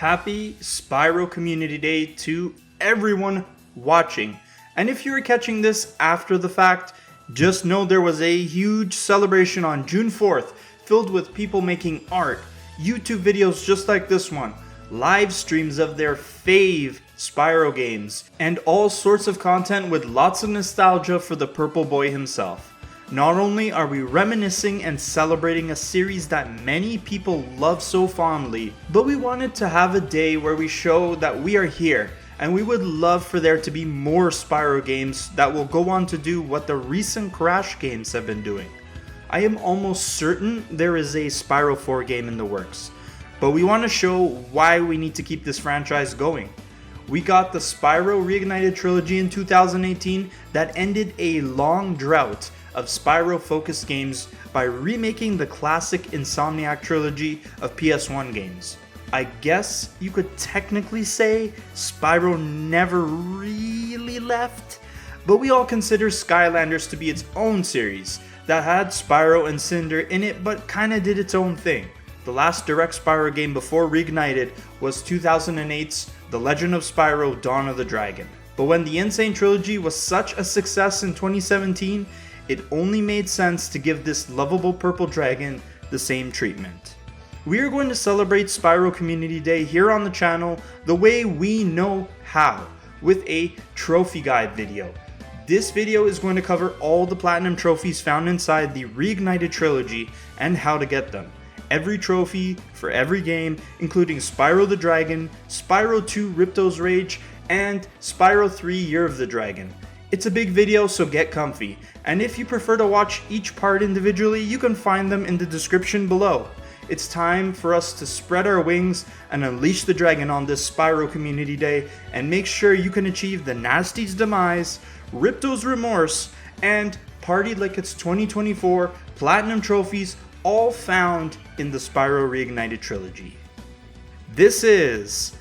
Happy Spyro Community Day to everyone watching. And if you're catching this after the fact, just know there was a huge celebration on June 4th filled with people making art, YouTube videos just like this one, live streams of their fave Spyro games, and all sorts of content with lots of nostalgia for the Purple Boy himself. Not only are we reminiscing and celebrating a series that many people love so fondly, but we wanted to have a day where we show that we are here, and we would love for there to be more Spyro games that will go on to do what the recent Crash games have been doing. I am almost certain there is a Spyro 4 game in the works, but we want to show why we need to keep this franchise going. We got the Spyro Reignited Trilogy in 2018 that ended a long drought of Spyro-focused games by remaking the classic Insomniac trilogy of PS1 games. I guess you could technically say Spyro never really left, but we all consider Skylanders to be its own series that had Spyro and Cinder in it but kinda did its own thing. The last direct Spyro game before Reignited was 2008's The Legend of Spyro Dawn of the Dragon. But when the Insane Trilogy was such a success in 2017, it only made sense to give this lovable purple dragon the same treatment. We are going to celebrate Spyro Community Day here on the channel the way we know how, with a trophy guide video. This video is going to cover all the platinum trophies found inside the Reignited Trilogy and how to get them. Every trophy for every game, including Spyro the Dragon, Spyro 2 Ripto's Rage, and Spyro 3 Year of the Dragon. It's a big video, so get comfy, and if you prefer to watch each part individually, you can find them in the description below. It's time for us to spread our wings and unleash the dragon on this Spyro Community Day, and make sure you can achieve the Gnasty's Demise, Ripto's Remorse, and party like it's 2024 platinum trophies, all found in the Spyro Reignited Trilogy. This is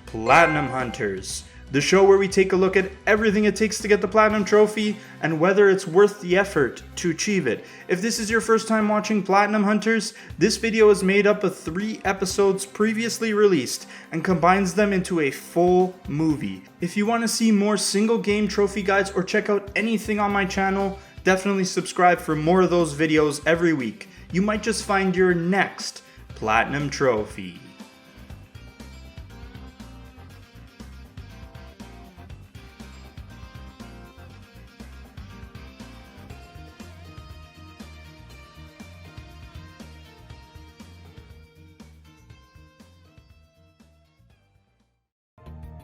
Platinum Hunters, the show where we take a look at everything it takes to get the Platinum Trophy and whether it's worth the effort to achieve it. If this is your first time watching Platinum Hunters, this video is made up of 3 episodes previously released and combines them into a full movie. If you want to see more single game trophy guides or check out anything on my channel, definitely subscribe for more of those videos every week. You might just find your next Platinum Trophy.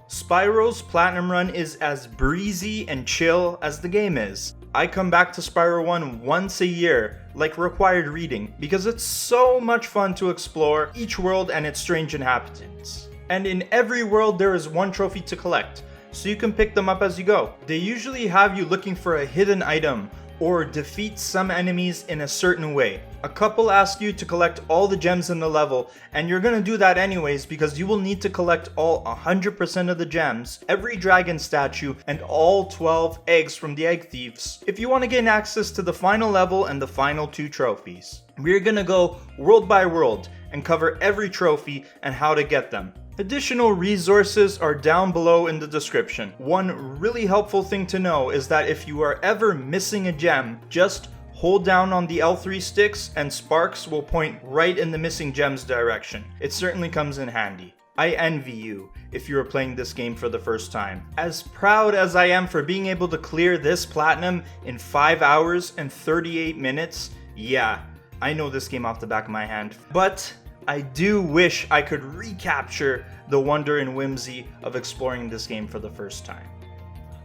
Spyro's Platinum Run is as breezy and chill as the game is. I come back to Spyro 1 once a year, like required reading, because it's so much fun to explore each world and its strange inhabitants. And in every world there is one trophy to collect, so you can pick them up as you go. They usually have you looking for a hidden item, or defeat some enemies in a certain way. A couple ask you to collect all the gems in the level, and you're gonna do that anyways because you will need to collect all 100% of the gems, every dragon statue, and all 12 eggs from the egg thieves if you want to gain access to the final level and the final 2 trophies. We're gonna go world by world and cover every trophy and how to get them. Additional resources are down below in the description. One really helpful thing to know is that if you are ever missing a gem, just hold down on the L3 sticks and sparks will point right in the missing gem's direction. It certainly comes in handy. I envy you if you are playing this game for the first time. As proud as I am for being able to clear this platinum in 5 hours and 38 minutes, yeah, I know this game off the back of my hand, but I do wish I could recapture the wonder and whimsy of exploring this game for the first time.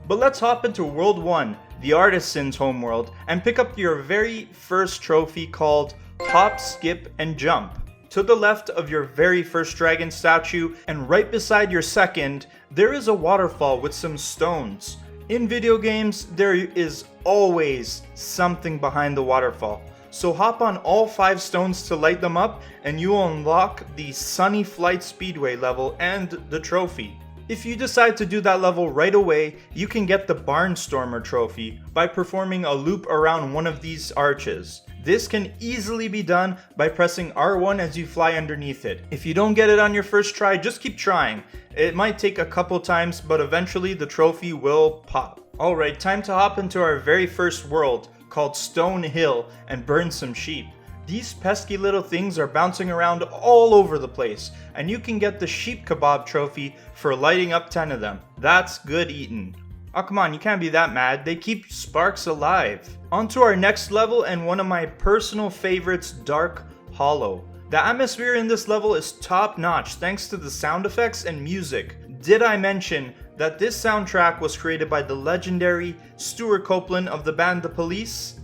But let's hop into World 1, the Artisans homeworld, and pick up your very first trophy called Hop, Skip, and Jump. To the left of your very first dragon statue, and right beside your second, there is a waterfall with some stones. In video games, there is always something behind the waterfall. So hop on all 5 stones to light them up and you will unlock the Sunny Flight Speedway level and the trophy. If you decide to do that level right away, you can get the Barnstormer trophy by performing a loop around one of these arches. This can easily be done by pressing R1 as you fly underneath it. If you don't get it on your first try, just keep trying. It might take a couple times, but eventually the trophy will pop. Alright, time to hop into our very first world, called Stone Hill, and burn some sheep. These pesky little things are bouncing around all over the place, and you can get the sheep kebab trophy for lighting up 10 of them. That's good eating. Oh come on, you can't be that mad, they keep sparks alive. On to our next level, and one of my personal favorites, Dark Hollow. The atmosphere in this level is top notch thanks to the sound effects and music. Did I mention that this soundtrack was created by the legendary Stuart Copeland of the band The Police?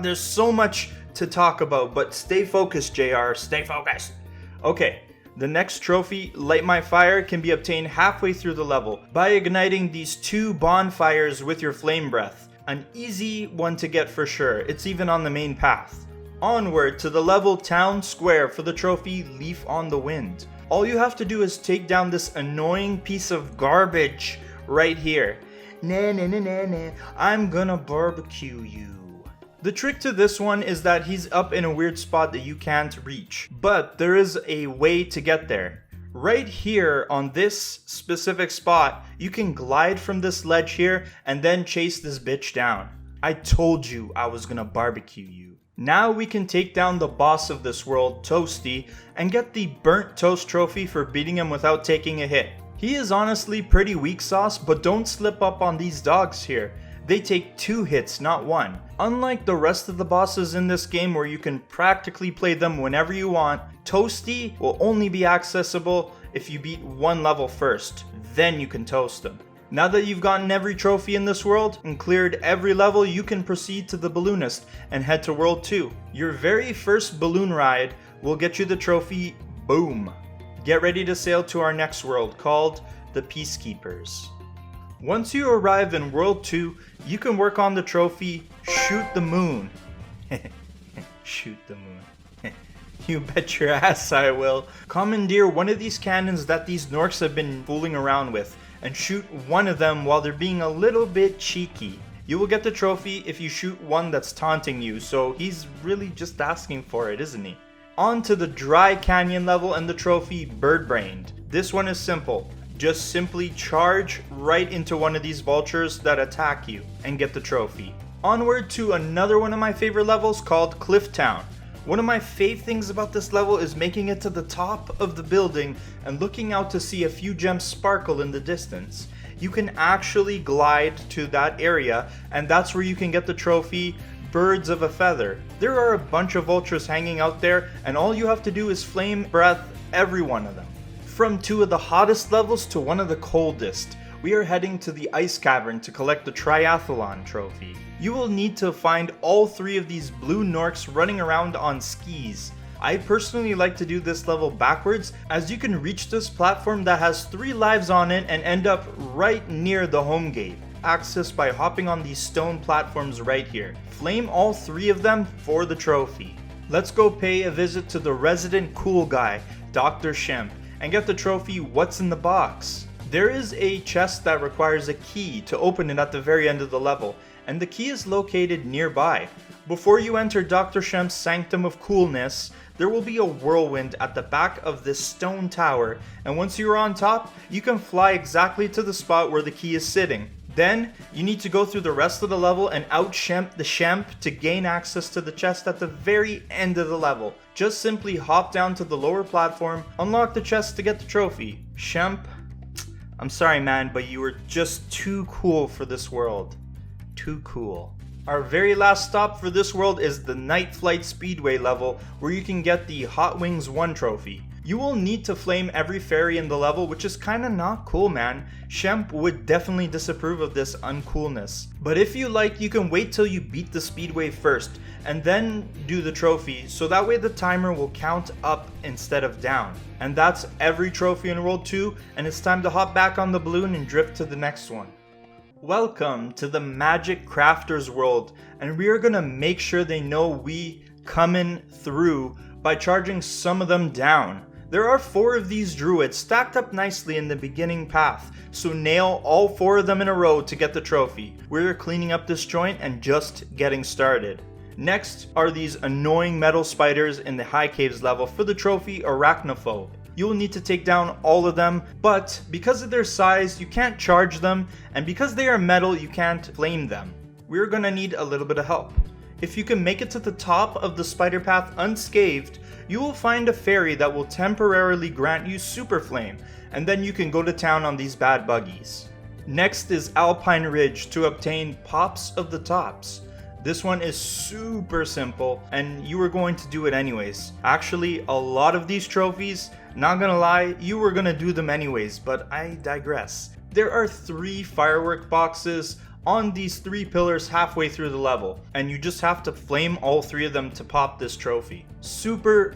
There's so much to talk about, but stay focused, JR, stay focused. Okay, the next trophy, Light My Fire, can be obtained halfway through the level by igniting these 2 bonfires with your flame breath. An easy one to get for sure, it's even on the main path. Onward to the level Town Square for the trophy Leaf on the Wind. All you have to do is take down this annoying piece of garbage right here. Nah, nah, nah, nah, nah. I'm gonna barbecue you. The trick to this one is that he's up in a weird spot that you can't reach, but there is a way to get there. Right here on this specific spot, you can glide from this ledge here and then chase this bitch down. I told you I was gonna barbecue you. Now we can take down the boss of this world, Toasty, and get the Burnt Toast trophy for beating him without taking a hit. He is honestly pretty weak sauce, but don't slip up on these dogs here. They take 2 hits, not 1. Unlike the rest of the bosses in this game where you can practically play them whenever you want, Toasty will only be accessible if you beat 1 level first. Then you can toast them. Now that you've gotten every trophy in this world and cleared every level, you can proceed to the Balloonist and head to World 2. Your very first balloon ride will get you the trophy Boom. Get ready to sail to our next world called the Peacekeepers. Once you arrive in World 2, you can work on the trophy Shoot the Moon. Shoot the moon. You bet your ass I will. Commandeer one of these cannons that these Norks have been fooling around with, and shoot one of them while they're being a little bit cheeky. You will get the trophy if you shoot one that's taunting you, so he's really just asking for it, isn't he? On to the Dry Canyon level and the trophy Bird-Brained. This one is simple. Just simply charge right into one of these vultures that attack you and get the trophy. Onward to another one of my favorite levels called Cliff Town. One of my fave things about this level is making it to the top of the building and looking out to see a few gems sparkle in the distance. You can actually glide to that area, and that's where you can get the trophy Birds of a Feather. There are a bunch of vultures hanging out there, and all you have to do is flame breath every one of them. From 2 of the hottest levels to one of the coldest, we are heading to the Ice Cavern to collect the Triathlon trophy. You will need to find all 3 of these blue Norks running around on skis. I personally like to do this level backwards, as you can reach this platform that has 3 lives on it and end up right near the home gate. Access by hopping on these stone platforms right here. Flame all 3 of them for the trophy. Let's go pay a visit to the resident cool guy, Dr. Shemp, and get the trophy What's in the Box. There is a chest that requires a key to open it at the very end of the level, and the key is located nearby. Before you enter Dr. Shemp's Sanctum of Coolness, there will be a whirlwind at the back of this stone tower, and once you're on top, you can fly exactly to the spot where the key is sitting. Then, you need to go through the rest of the level and out-Shemp the Shemp to gain access to the chest at the very end of the level. Just simply hop down to the lower platform, unlock the chest to get the trophy. Shemp, I'm sorry man, but you were just too cool for this world. Too cool. Our very last stop for this world is the Night Flight Speedway level, where you can get the Hot Wings 1 trophy. You will need to flame every fairy in the level, which is kinda not cool, man. Shemp would definitely disapprove of this uncoolness. But if you like, you can wait till you beat the speedway first, and then do the trophy, so that way the timer will count up instead of down. And that's every trophy in World 2, and it's time to hop back on the balloon and drift to the next one. Welcome to the Magic Crafters world, and we are gonna make sure they know we coming through by charging some of them down. There are 4 of these druids stacked up nicely in the beginning path, so nail all 4 of them in a row to get the trophy. We're cleaning up this joint and just getting started. Next are these annoying metal spiders in the high caves level for the trophy Arachnophobe. You will need to take down all of them, but because of their size, you can't charge them, and because they are metal, you can't flame them. We're gonna need a little bit of help. If you can make it to the top of the spider path unscathed, you will find a fairy that will temporarily grant you Super Flame, and then you can go to town on these bad buggies. Next is Alpine Ridge to obtain Pops of the Tops. This one is super simple, and you were going to do it anyways. Actually, a lot of these trophies, not gonna lie, you were gonna do them anyways, but I digress. There are 3 firework boxes on these 3 pillars halfway through the level, and you just have to flame all 3 of them to pop this trophy. Super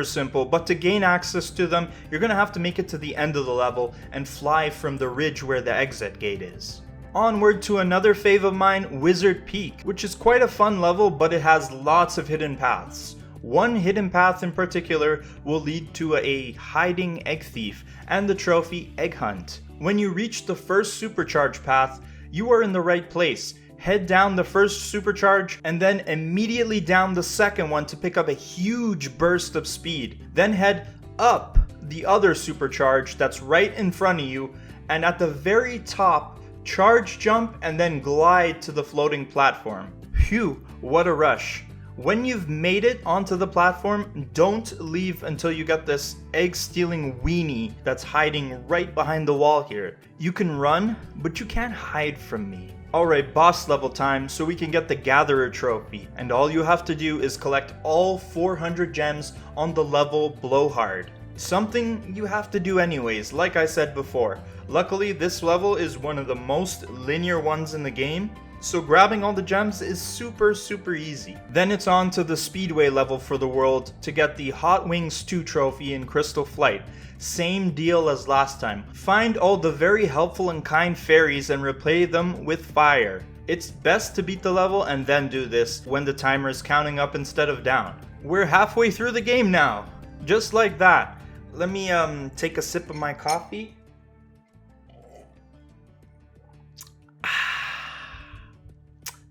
simple, but to gain access to them, you're gonna have to make it to the end of the level and fly from the ridge where the exit gate is. Onward to another fave of mine, Wizard Peak, which is quite a fun level, but it has lots of hidden paths. One hidden path in particular will lead to a hiding egg thief and the trophy Egg Hunt. When you reach the first Supercharged path, you are in the right place. Head down the first Supercharge and then immediately down the second one to pick up a huge burst of speed. Then head up the other Supercharge that's right in front of you, and at the very top, charge jump and then glide to the floating platform. Phew, what a rush. When you've made it onto the platform, don't leave until you get this egg-stealing weenie that's hiding right behind the wall here. You can run, but you can't hide from me. Alright, boss level time, so we can get the Gatherer trophy, and all you have to do is collect all 400 gems on the level Blowhard. Something you have to do anyways, like I said before. Luckily, this level is one of the most linear ones in the game, so grabbing all the gems is super easy. Then it's on to the Speedway level for the world to get the Hot Wings 2 trophy in Crystal Flight. Same deal as last time. Find all the very helpful and kind fairies and replay them with fire. It's best to beat the level and then do this when the timer is counting up instead of down. We're halfway through the game now. Just like that. Let me take a sip of my coffee.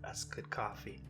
That's good coffee.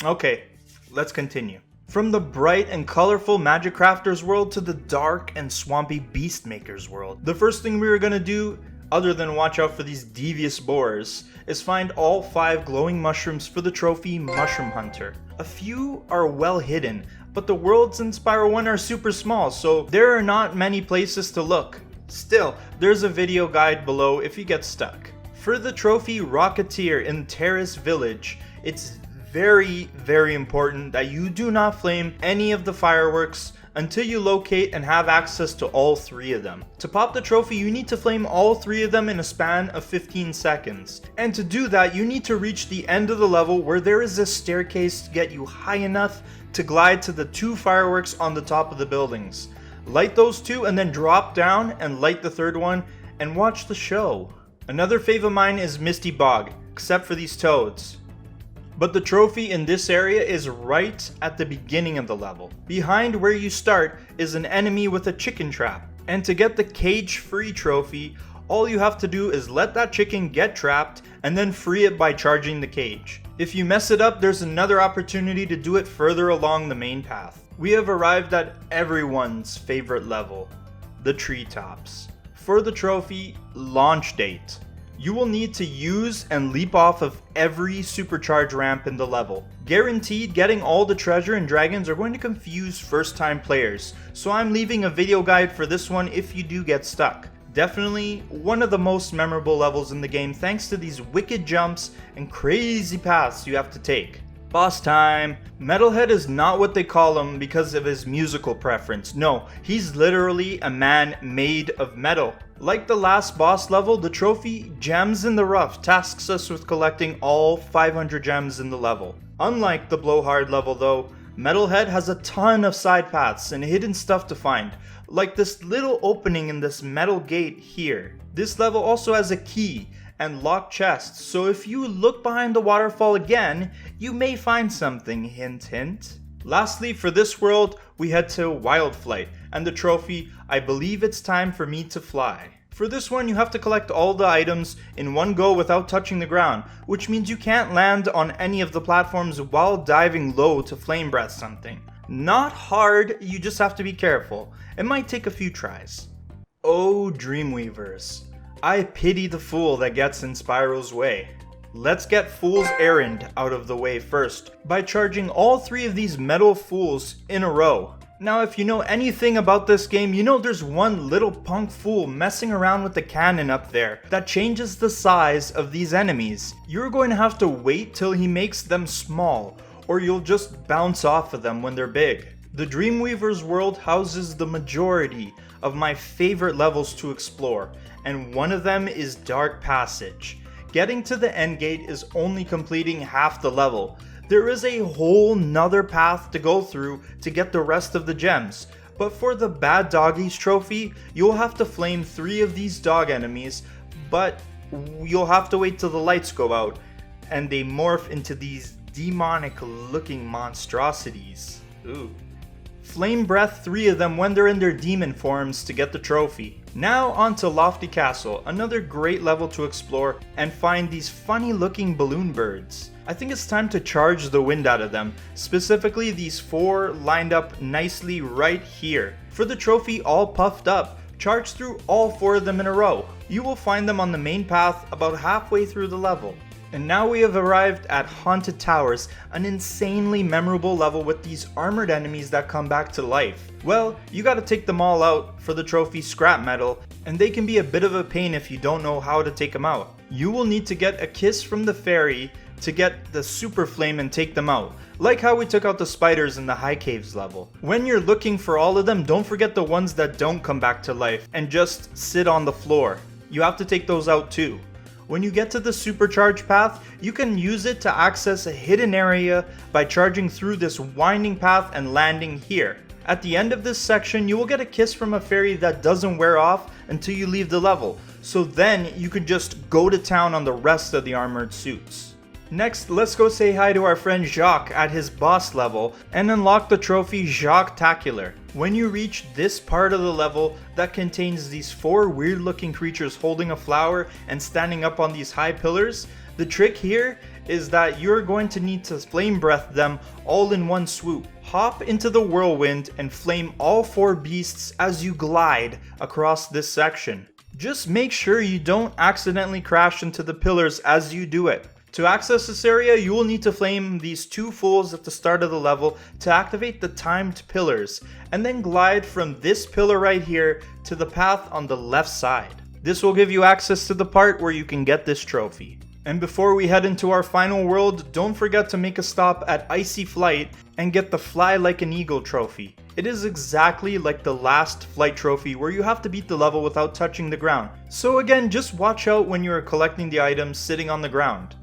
Okay, let's continue. From the bright and colorful Magic Crafters world to the dark and swampy Beast Makers world. The first thing we were gonna do, other than watch out for these devious boars, is find all 5 glowing mushrooms for the trophy Mushroom Hunter. A few are well hidden, but the worlds in Spyro 1 are super small, so there are not many places to look. Still, there's a video guide below if you get stuck. For the trophy Rocketeer in Terrace Village, it's very important that you do not flame any of the fireworks until you locate and have access to all 3 of them. To pop the trophy, you need to flame all 3 of them in a span of 15 seconds. And to do that, you need to reach the end of the level where there is a staircase to get you high enough to glide to the 2 fireworks on the top of the buildings. Light those 2 and then drop down and light the 3rd one and watch the show. Another fave of mine is Misty Bog, except for these toads. But the trophy in this area is right at the beginning of the level. Behind where you start is an enemy with a chicken trap. And to get the cage-free trophy, all you have to do is let that chicken get trapped and then free it by charging the cage. If you mess it up, there's another opportunity to do it further along the main path. We have arrived at everyone's favorite level, the treetops. For the trophy, Launch Date. You will need to use and leap off of every supercharge ramp in the level. Guaranteed, getting all the treasure and dragons are going to confuse first-time players, so I'm leaving a video guide for this one if you do get stuck. Definitely one of the most memorable levels in the game thanks to these wicked jumps and crazy paths you have to take. Boss time! Metalhead is not what they call him because of his musical preference. No, he's literally a man made of metal. Like the last boss level, the trophy Gems in the Rough tasks us with collecting all 500 gems in the level. Unlike the Blowhard level though, Metalhead has a ton of side paths and hidden stuff to find, like this little opening in this metal gate here. This level also has a key and locked chests, so if you look behind the waterfall again, you may find something, hint hint. Lastly, for this world, we head to Wildflight, and the trophy, I believe it's time for me to fly. For this one, you have to collect all the items in one go without touching the ground, which means you can't land on any of the platforms while diving low to flame breath something. Not hard, you just have to be careful. It might take a few tries. Oh, Dreamweavers. I pity the fool that gets in Spyro's way. Let's get Fool's Errand out of the way first by charging all 3 of these metal fools in a row. Now, if you know anything about this game, you know there's one little punk fool messing around with the cannon up there that changes the size of these enemies. You're going to have to wait till he makes them small, or you'll just bounce off of them when they're big. The Dreamweaver's world houses the majority of my favorite levels to explore, and one of them is Dark Passage. Getting to the end gate is only completing half the level. There is a whole nother path to go through to get the rest of the gems, but for the Bad Doggies trophy, you'll have to flame 3 of these dog enemies, but you'll have to wait till the lights go out and they morph into these demonic looking monstrosities. Ooh. Flame breath 3 of them when they're in their demon forms to get the trophy. Now on to Lofty Castle, another great level to explore and find these funny looking balloon birds. I think it's time to charge the wind out of them, specifically these 4 lined up nicely right here. For the trophy all puffed up, charge through all 4 of them in a row. You will find them on the main path about halfway through the level. And now we have arrived at Haunted Towers, an insanely memorable level with these armored enemies that come back to life. Well, you gotta take them all out for the trophy scrap metal, and they can be a bit of a pain if you don't know how to take them out. You will need to get a kiss from the fairy to get the super flame and take them out, like how we took out the spiders in the High Caves level. When you're looking for all of them, don't forget the ones that don't come back to life and just sit on the floor. You have to take those out too. When you get to the Supercharged path, you can use it to access a hidden area by charging through this winding path and landing here. At the end of this section, you will get a kiss from a fairy that doesn't wear off until you leave the level, so then you can just go to town on the rest of the armored suits. Next, let's go say hi to our friend Jacques at his boss level and unlock the trophy Jacques-tacular. When you reach this part of the level that contains these 4 weird looking creatures holding a flower and standing up on these high pillars, the trick here is that you're going to need to flame breath them all in one swoop. Hop into the whirlwind and flame all 4 beasts as you glide across this section. Just make sure you don't accidentally crash into the pillars as you do it. To access this area, you will need to flame these 2 fools at the start of the level to activate the timed pillars, and then glide from this pillar right here to the path on the left side. This will give you access to the part where you can get this trophy. And before we head into our final world, don't forget to make a stop at Icy Flight and get the Fly Like an Eagle trophy. It is exactly like the last flight trophy where you have to beat the level without touching the ground. So again, just watch out when you are collecting the items sitting on the ground.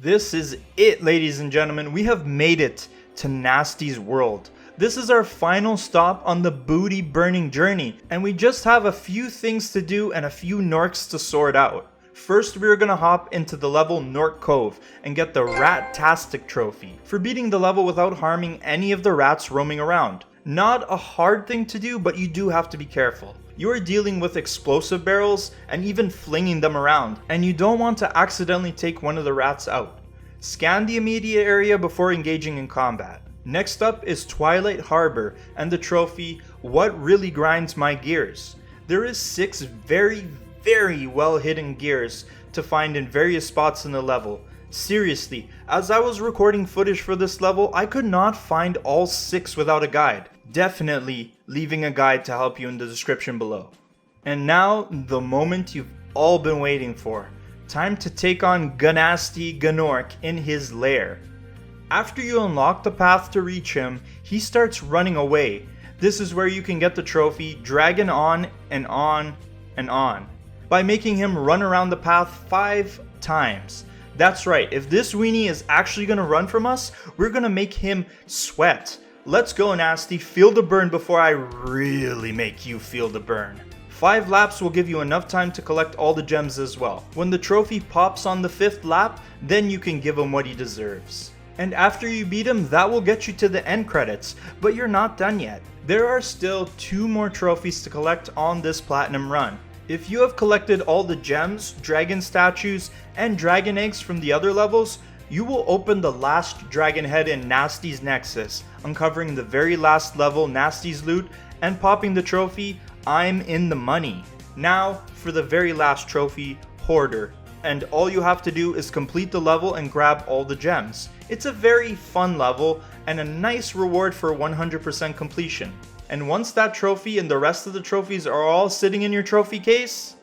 This is it, ladies and gentlemen. We have made it to Gnasty's world. This is our final stop on the booty burning journey, and we just have a few things to do and a few Norks to sort out. First, we're gonna hop into the level Nork Cove and get the Rat-tastic trophy for beating the level without harming any of the rats roaming around. Not a hard thing to do, but you do have to be careful. You are dealing with explosive barrels and even flinging them around, and you don't want to accidentally take one of the rats out. Scan the immediate area before engaging in combat. Next up is Twilight Harbor and the trophy What Really Grinds My Gears. There is 6 very well hidden gears to find in various spots in the level. Seriously, as I was recording footage for this level, I could not find all 6 without a guide. Definitely leaving a guide to help you in the description below. And now, the moment you've all been waiting for. Time to take on Gnasty Gnorc in his lair. After you unlock the path to reach him, he starts running away. This is where you can get the trophy Dragon on and on and on by making him run around the path 5 times. That's right, if this weenie is actually gonna run from us, we're gonna make him sweat. Let's go, Gnasty, feel the burn before I really make you feel the burn. 5 laps will give you enough time to collect all the gems as well. When the trophy pops on the 5th lap, then you can give him what he deserves. And after you beat him, that will get you to the end credits, but you're not done yet. There are still 2 more trophies to collect on this platinum run. If you have collected all the gems, dragon statues, and dragon eggs from the other levels, you will open the last dragon head in Gnasty's Gnexus, uncovering the very last level Gnasty's loot and popping the trophy, I'm in the money. Now for the very last trophy, Hoarder, and all you have to do is complete the level and grab all the gems. It's a very fun level and a nice reward for 100% completion. And once that trophy and the rest of the trophies are all sitting in your trophy case,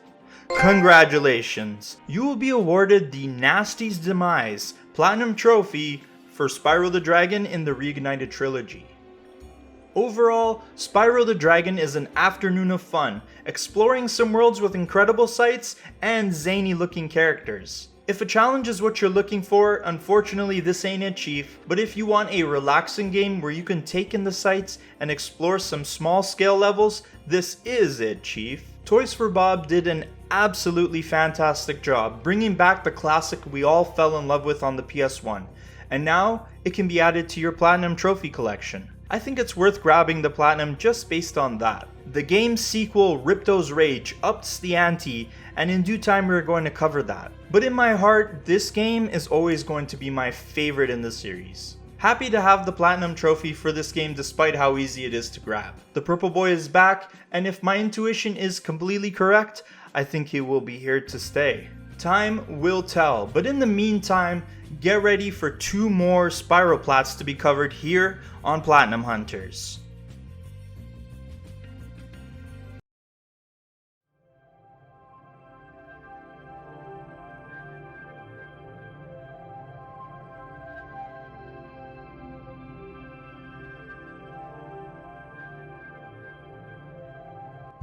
congratulations! You will be awarded the Gnasty's Demise Platinum Trophy for Spyro the Dragon in the Reignited Trilogy. Overall, Spyro the Dragon is an afternoon of fun, exploring some worlds with incredible sights and zany looking characters. If a challenge is what you're looking for, unfortunately this ain't it, Chief, but if you want a relaxing game where you can take in the sights and explore some small scale levels, this is it, Chief. Toys for Bob did an absolutely fantastic job bringing back the classic we all fell in love with on the PS1, and now it can be added to your Platinum Trophy collection. I think it's worth grabbing the Platinum just based on that. The game's sequel, Ripto's Rage, ups the ante, and in due time we're going to cover that. But in my heart, this game is always going to be my favorite in the series. Happy to have the Platinum Trophy for this game despite how easy it is to grab. The Purple Boy is back, and if my intuition is completely correct, I think he will be here to stay. Time will tell, but in the meantime, get ready for 2 more Spyro Plats to be covered here on Platinum Hunters.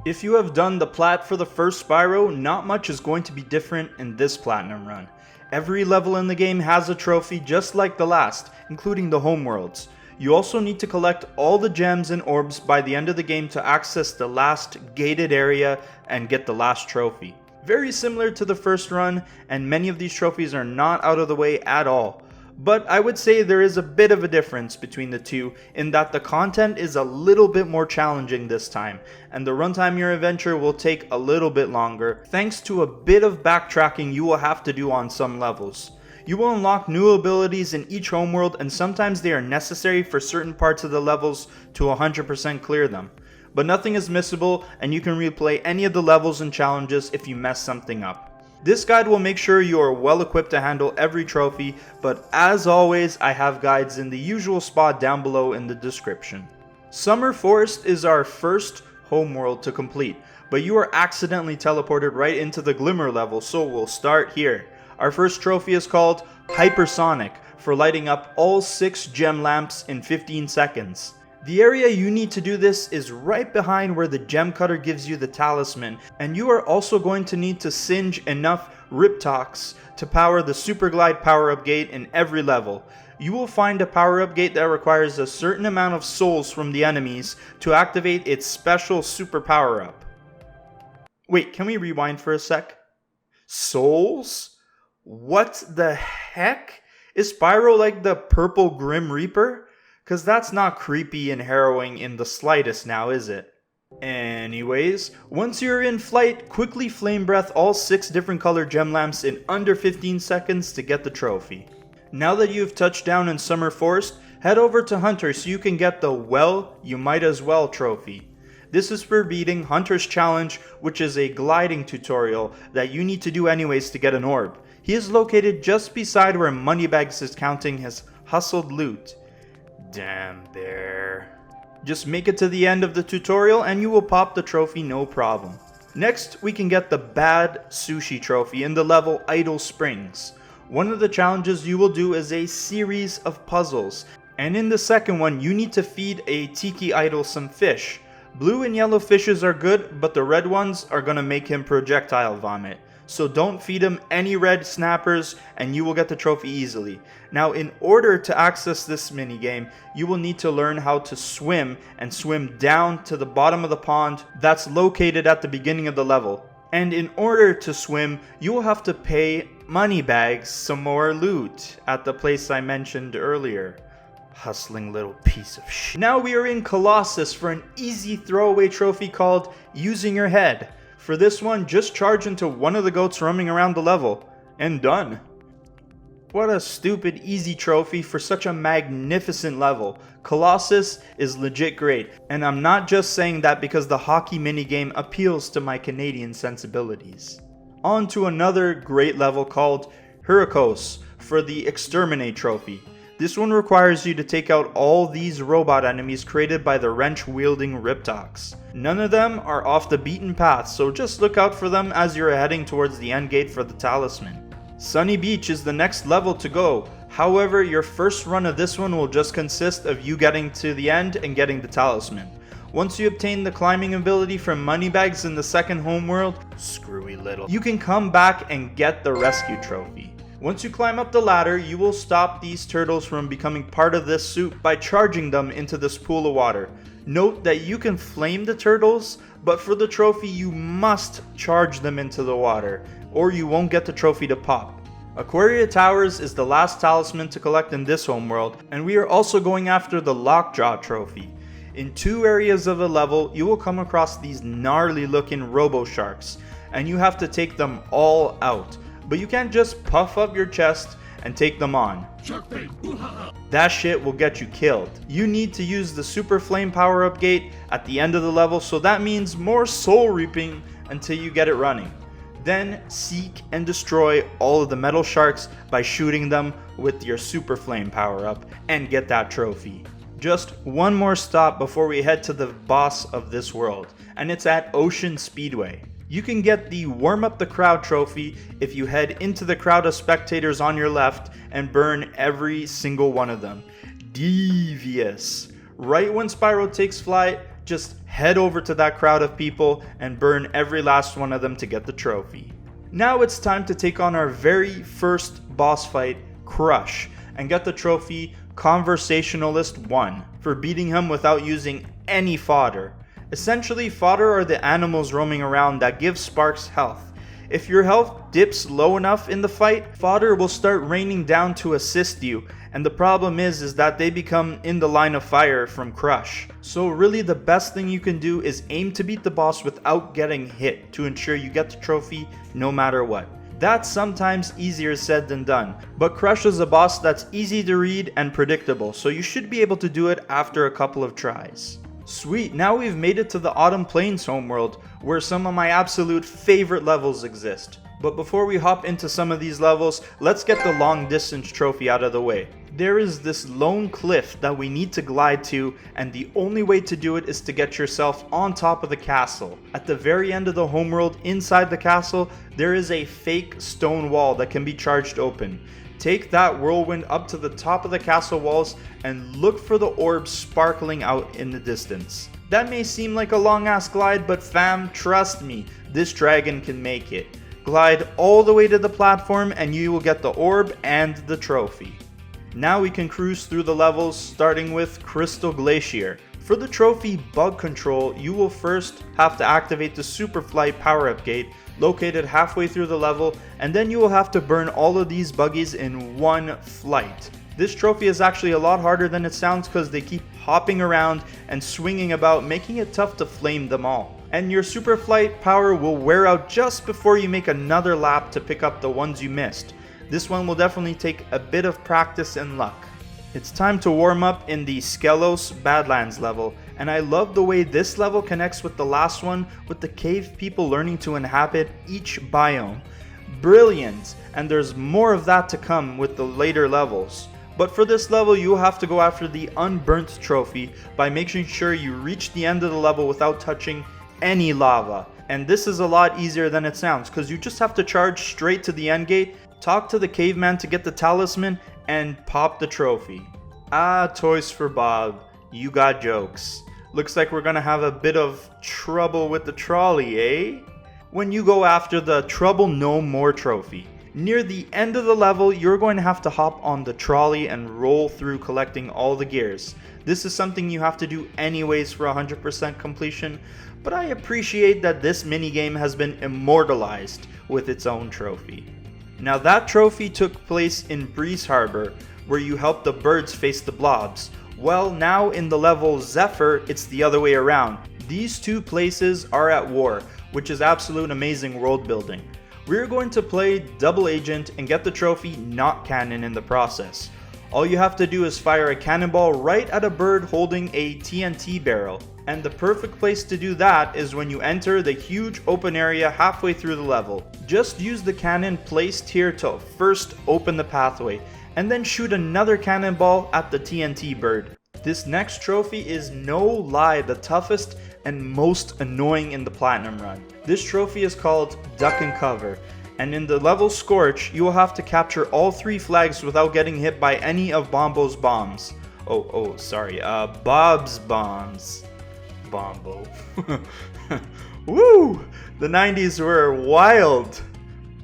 If you have done the plat for the first Spyro, not much is going to be different in this Platinum run. Every level in the game has a trophy just like the last, including the homeworlds. You also need to collect all the gems and orbs by the end of the game to access the last gated area and get the last trophy. Very similar to the first run, and many of these trophies are not out of the way at all. But I would say there is a bit of a difference between the two in that the content is a little bit more challenging this time, and the runtime your adventure will take a little bit longer thanks to a bit of backtracking you will have to do on some levels. You will unlock new abilities in each homeworld, and sometimes they are necessary for certain parts of the levels to 100% clear them. But nothing is missable, and you can replay any of the levels and challenges if you mess something up. This guide will make sure you are well equipped to handle every trophy, but as always, I have guides in the usual spot down below in the description. Summer Forest is our first homeworld to complete, but you are accidentally teleported right into the Glimmer level, so we'll start here. Our first trophy is called Hypersonic for lighting up all 6 gem lamps in 15 seconds. The area you need to do this is right behind where the gem cutter gives you the talisman, and you are also going to need to singe enough Riptocs to power the Super Glide power-up gate in every level. You will find a power-up gate that requires a certain amount of souls from the enemies to activate its special super power-up. Wait, can we rewind for a sec? Souls? What the heck? Is Spyro like the purple Grim Reaper? Cause that's not creepy and harrowing in the slightest now, is it? Anyways, once you're in flight, quickly flame breath all 6 different colored gem lamps in under 15 seconds to get the trophy. Now that you've touched down in Summer Forest, head over to Hunter so you can get the Well, You Might As Well trophy. This is for beating Hunter's Challenge, which is a gliding tutorial that you need to do anyways to get an orb. He is located just beside where Moneybags is counting his hustled loot. Damn bear. Just make it to the end of the tutorial and you will pop the trophy no problem. Next, we can get the Bad Sushi trophy in the level Idle Springs. One of the challenges you will do is a series of puzzles, and in the second one you need to feed a tiki idol some fish. Blue and yellow fishes are good, but the red ones are gonna make him projectile vomit. So don't feed him any red snappers and you will get the trophy easily. Now in order to access this minigame, you will need to learn how to swim and swim down to the bottom of the pond that's located at the beginning of the level. And in order to swim, you will have to pay Moneybags some more loot at the place I mentioned earlier. Hustling little piece of shit. Now we are in Colossus for an easy throwaway trophy called Using Your Head. For this one, just charge into one of the goats roaming around the level, and done. What a stupid easy trophy for such a magnificent level. Colossus is legit great, and I'm not just saying that because the hockey minigame appeals to my Canadian sensibilities. On to another great level called Hyricos for the Exterminate trophy. This one requires you to take out all these robot enemies created by the wrench-wielding Riptox. None of them are off the beaten path, so just look out for them as you're heading towards the end gate for the talisman. Sunny Beach is the next level to go. However, your first run of this one will just consist of you getting to the end and getting the talisman. Once you obtain the climbing ability from Moneybags in the second homeworld, screwy little, you can come back and get the rescue trophy. Once you climb up the ladder, you will stop these turtles from becoming part of this suit by charging them into this pool of water. Note that you can flame the turtles, but for the trophy you must charge them into the water, or you won't get the trophy to pop. Aquaria Towers is the last talisman to collect in this homeworld, and we are also going after the Lockjaw trophy. In 2 areas of the level, you will come across these gnarly looking robo sharks, and you have to take them all out. But you can't just puff up your chest and take them on. That shit will get you killed. You need to use the Super Flame power-up gate at the end of the level, so that means more soul reaping until you get it running. Then seek and destroy all of the metal sharks by shooting them with your Super Flame power-up and get that trophy. Just one more stop before we head to the boss of this world, and it's at Ocean Speedway. You can get the Warm Up the Crowd trophy if you head into the crowd of spectators on your left and burn every single one of them. Devious. Right when Spyro takes flight, just head over to that crowd of people and burn every last one of them to get the trophy. Now it's time to take on our very first boss fight, Crush, and get the trophy Conversationalist 1 for beating him without using any fodder. Essentially, fodder are the animals roaming around that give Sparks health. If your health dips low enough in the fight, fodder will start raining down to assist you, and the problem is that they become in the line of fire from Crush. So really the best thing you can do is aim to beat the boss without getting hit to ensure you get the trophy no matter what. That's sometimes easier said than done, but Crush is a boss that's easy to read and predictable, so you should be able to do it after a couple of tries. Sweet, now we've made it to the Autumn Plains homeworld, where some of my absolute favorite levels exist. But before we hop into some of these levels, let's get the long distance trophy out of the way. There is this lone cliff that we need to glide to, and the only way to do it is to get yourself on top of the castle. At the very end of the homeworld, inside the castle, there is a fake stone wall that can be charged open. Take that whirlwind up to the top of the castle walls and look for the orbs sparkling out in the distance. That may seem like a long ass glide, but fam, trust me, this dragon can make it. Glide all the way to the platform and you will get the orb and the trophy. Now we can cruise through the levels, starting with Crystal Glacier. For the trophy Bug Control, you will first have to activate the Super Flight power-up gate located halfway through the level, and then you will have to burn all of these buggies in one flight. This trophy is actually a lot harder than it sounds because they keep hopping around and swinging about, making it tough to flame them all. And your Super Flight power will wear out just before you make another lap to pick up the ones you missed. This one will definitely take a bit of practice and luck. It's time to warm up in the Skelos Badlands level, and I love the way this level connects with the last one, with the cave people learning to inhabit each biome. Brilliant, and there's more of that to come with the later levels. But for this level, you'll have to go after the Unburnt trophy by making sure you reach the end of the level without touching any lava. And this is a lot easier than it sounds, because you just have to charge straight to the end gate, talk to the caveman to get the talisman, and pop the trophy. Ah, Toys for Bob, you got jokes. Looks like we're gonna have a bit of trouble with the trolley, eh? When you go after the Trouble No More trophy. Near the end of the level, you're going to have to hop on the trolley and roll through collecting all the gears. This is something you have to do anyways for 100% completion, but I appreciate that this minigame has been immortalized with its own trophy. Now that trophy took place in Breeze Harbor, where you help the birds face the blobs. Well, now in the level Zephyr, it's the other way around. These two places are at war, which is absolute amazing world building. We're going to play Double Agent and get the trophy Not Cannon in the process. All you have to do is fire a cannonball right at a bird holding a TNT barrel. And the perfect place to do that is when you enter the huge open area halfway through the level. Just use the cannon placed here to first open the pathway, and then shoot another cannonball at the TNT bird. This next trophy is no lie the toughest and most annoying in the Platinum run. This trophy is called Duck and Cover, and in the level Scorch, you will have to capture all 3 flags without getting hit by any of Bombo's bombs. Bob's bombs. Bombo. Woo! The 90s were wild.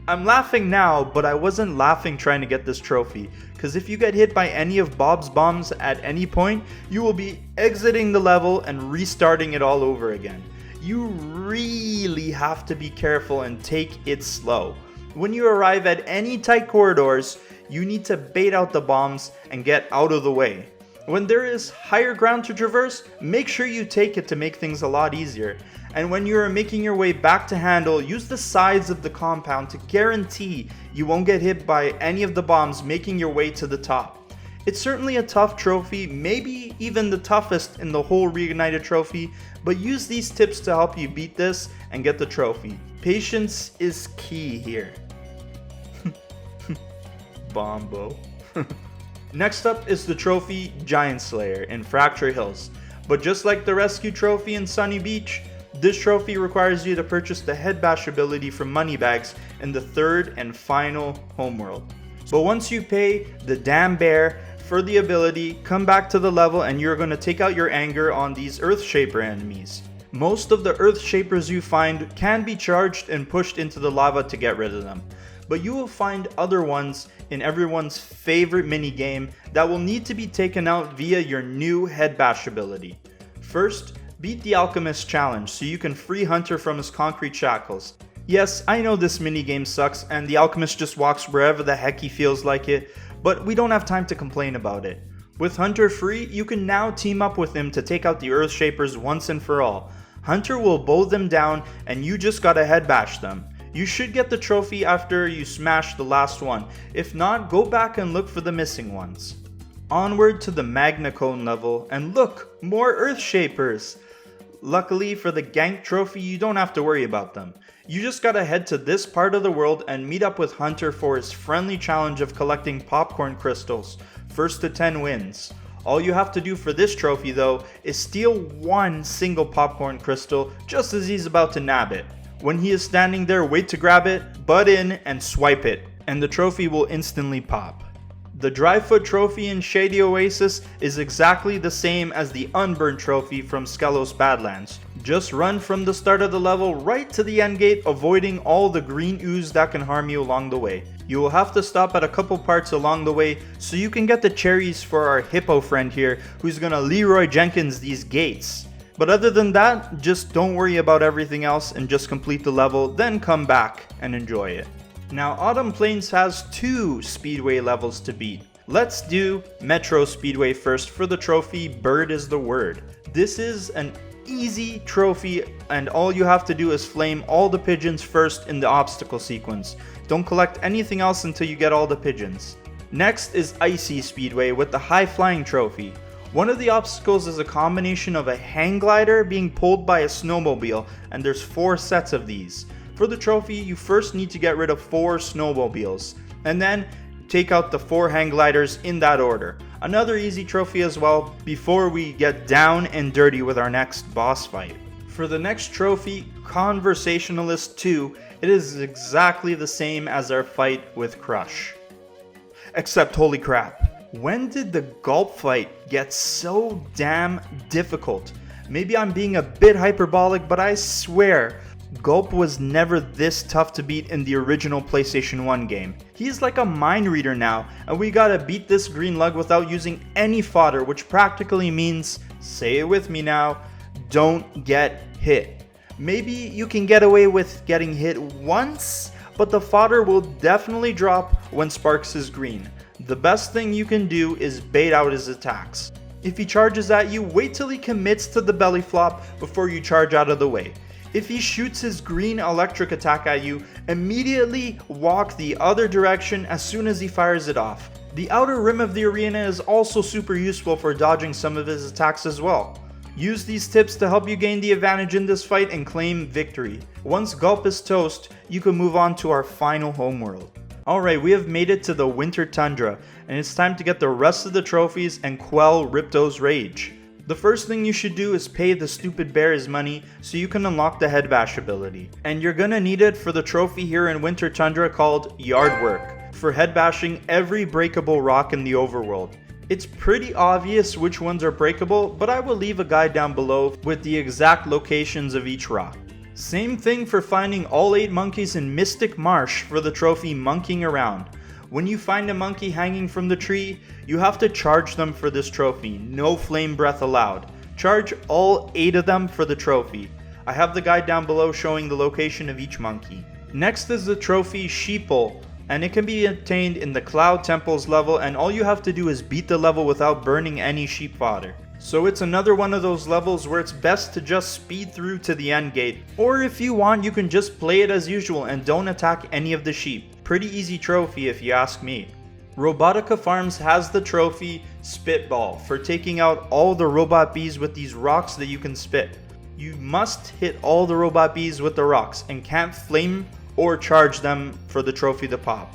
I'm laughing now, but I wasn't laughing trying to get this trophy, because if you get hit by any of Bob's bombs at any point, you will be exiting the level and restarting it all over again. You really have to be careful and take it slow. When you arrive at any tight corridors, you need to bait out the bombs and get out of the way. When there is higher ground to traverse, make sure you take it to make things a lot easier. And when you are making your way back to handle, use the sides of the compound to guarantee you won't get hit by any of the bombs making your way to the top. It's certainly a tough trophy, maybe even the toughest in the whole Reignited trophy, but use these tips to help you beat this and get the trophy. Patience is key here. Bombo. Next up is the trophy Giant Slayer in Fracture Hills. But just like the Rescue trophy in Sunny Beach, this trophy requires you to purchase the Head Bash ability from Moneybags in the 3rd and final homeworld. But once you pay the damn bear for the ability, come back to the level and you're going to take out your anger on these Earthshaper enemies. Most of the Earthshapers you find can be charged and pushed into the lava to get rid of them. But you will find other ones in everyone's favorite minigame that will need to be taken out via your new Head Bash ability. First, beat the Alchemist challenge so you can free Hunter from his concrete shackles. Yes, I know this minigame sucks and the Alchemist just walks wherever the heck he feels like it, but we don't have time to complain about it. With Hunter free, you can now team up with him to take out the Earthshapers once and for all. Hunter will bow them down and you just gotta Head Bash them. You should get the trophy after you smash the last one. If not, go back and look for the missing ones. Onward to the Magna Cone level, and look, more Earthshapers! Luckily for the Gank trophy, you don't have to worry about them. You just gotta head to this part of the world and meet up with Hunter for his friendly challenge of collecting popcorn crystals. First to 10 wins. All you have to do for this trophy though is steal one single popcorn crystal just as he's about to nab it. When he is standing there, wait to grab it, butt in, and swipe it, and the trophy will instantly pop. The Dryfoot trophy in Shady Oasis is exactly the same as the Unburned trophy from Skelos Badlands. Just run from the start of the level right to the end gate, avoiding all the green ooze that can harm you along the way. You will have to stop at a couple parts along the way so you can get the cherries for our hippo friend here who's gonna Leroy Jenkins these gates. But other than that, just don't worry about everything else and just complete the level, then come back and enjoy it. Now, Autumn Plains has 2 Speedway levels to beat. Let's do Metro Speedway first for the trophy Bird is the Word. This is an easy trophy and all you have to do is flame all the pigeons first in the obstacle sequence. Don't collect anything else until you get all the pigeons. Next is Icy Speedway with the High Flying trophy. One of the obstacles is a combination of a hang glider being pulled by a snowmobile, and there's 4 sets of these. For the trophy, you first need to get rid of 4 snowmobiles, and then take out the 4 hang gliders in that order. Another easy trophy as well before we get down and dirty with our next boss fight. For the next trophy, Conversationalist 2, it is exactly the same as our fight with Crush. Except holy crap. When did the Gulp fight get so damn difficult? Maybe I'm being a bit hyperbolic, but I swear, Gulp was never this tough to beat in the original PlayStation 1 game. He's like a mind reader now, and we gotta beat this green lug without using any fodder, which practically means, say it with me now, don't get hit. Maybe you can get away with getting hit once, but the fodder will definitely drop when Sparks is green. The best thing you can do is bait out his attacks. If he charges at you, wait till he commits to the belly flop before you charge out of the way. If he shoots his green electric attack at you, immediately walk the other direction as soon as he fires it off. The outer rim of the arena is also super useful for dodging some of his attacks as well. Use these tips to help you gain the advantage in this fight and claim victory. Once Gulp is toast, you can move on to our final homeworld. Alright, we have made it to the Winter Tundra, and it's time to get the rest of the trophies and quell Ripto's rage. The first thing you should do is pay the stupid bear his money so you can unlock the head bash ability. And you're gonna need it for the trophy here in Winter Tundra called Yard Work, for head bashing every breakable rock in the overworld. It's pretty obvious which ones are breakable, but I will leave a guide down below with the exact locations of each rock. Same thing for finding all 8 monkeys in Mystic Marsh for the trophy Monkeying Around. When you find a monkey hanging from the tree, you have to charge them for this trophy, no flame breath allowed. Charge all 8 of them for the trophy. I have the guide down below showing the location of each monkey. Next is the trophy Sheeple, and it can be obtained in the Cloud Temples level, and all you have to do is beat the level without burning any sheep fodder. So it's another one of those levels where it's best to just speed through to the end gate, or if you want you can just play it as usual and don't attack any of the sheep. Pretty easy trophy if you ask me. Robotica Farms has the trophy Spitball for taking out all the robot bees with these rocks that you can spit. You must hit all the robot bees with the rocks and can't flame or charge them for the trophy to pop.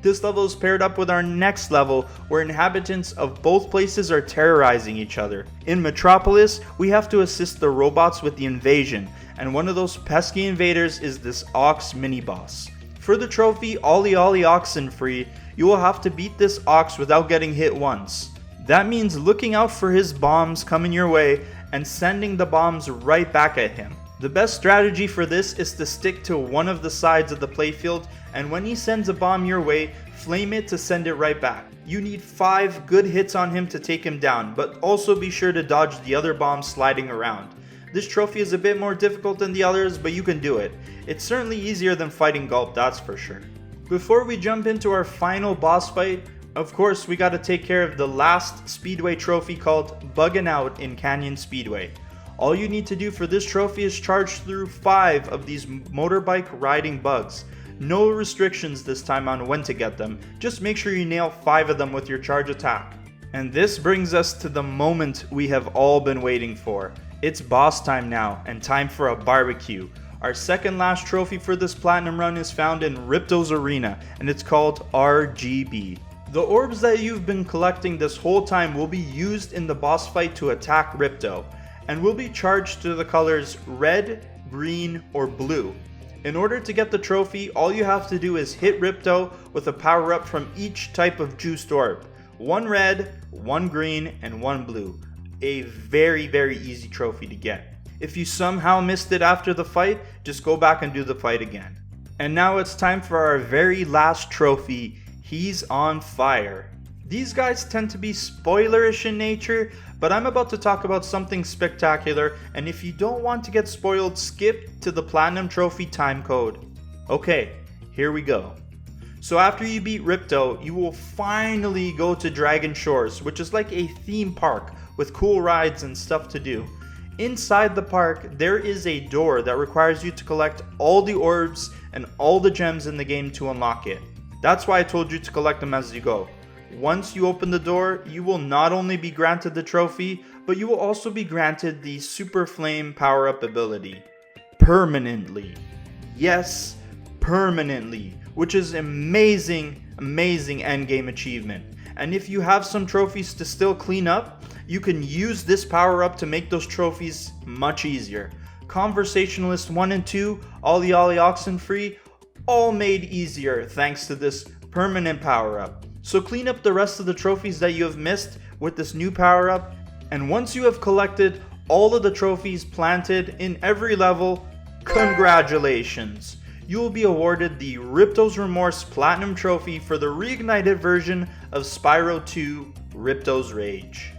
This level is paired up with our next level where inhabitants of both places are terrorizing each other. In Metropolis, we have to assist the robots with the invasion, and one of those pesky invaders is this Ox mini-boss. For the trophy Ollie Ollie Oxenfree, you will have to beat this ox without getting hit once. That means looking out for his bombs coming your way and sending the bombs right back at him. The best strategy for this is to stick to one of the sides of the playfield, and when he sends a bomb your way, flame it to send it right back. You need 5 good hits on him to take him down, but also be sure to dodge the other bombs sliding around. This trophy is a bit more difficult than the others, but you can do it. It's certainly easier than fighting Gulp, that's for sure. Before we jump into our final boss fight, of course we gotta take care of the last Speedway trophy called Buggin' Out in Canyon Speedway. All you need to do for this trophy is charge through 5 of these motorbike riding bugs. No restrictions this time on when to get them, just make sure you nail 5 of them with your charge attack. And this brings us to the moment we have all been waiting for. It's boss time now, and time for a barbecue. Our second last trophy for this platinum run is found in Ripto's arena, and it's called RGB. The orbs that you've been collecting this whole time will be used in the boss fight to attack Ripto, and will be charged to the colors red, green, or blue. In order to get the trophy, all you have to do is hit Ripto with a power up from each type of juiced orb. 1 red, 1 green, and 1 blue. A very easy trophy to get. If you somehow missed it after the fight, just go back and do the fight again. And now it's time for our very last trophy, He's on Fire. These guys tend to be spoilerish in nature, but I'm about to talk about something spectacular, and if you don't want to get spoiled, skip to the Platinum Trophy time code. Okay, here we go. So after you beat Ripto, you will finally go to Dragon Shores, which is like a theme park with cool rides and stuff to do. Inside the park, there is a door that requires you to collect all the orbs and all the gems in the game to unlock it. That's why I told you to collect them as you go. Once you open the door, you will not only be granted the trophy, but you will also be granted the Super Flame power-up ability. Permanently. Yes, permanently. Which is amazing endgame achievement. And if you have some trophies to still clean up, you can use this power-up to make those trophies much easier. Conversationalist 1 and 2, Ollie Ollie Oxenfree, all made easier thanks to this permanent power-up. So clean up the rest of the trophies that you have missed with this new power-up, and once you have collected all of the trophies planted in every level, congratulations! You will be awarded the Ripto's Remorse Platinum Trophy for the reignited version of Spyro 2 Ripto's Rage.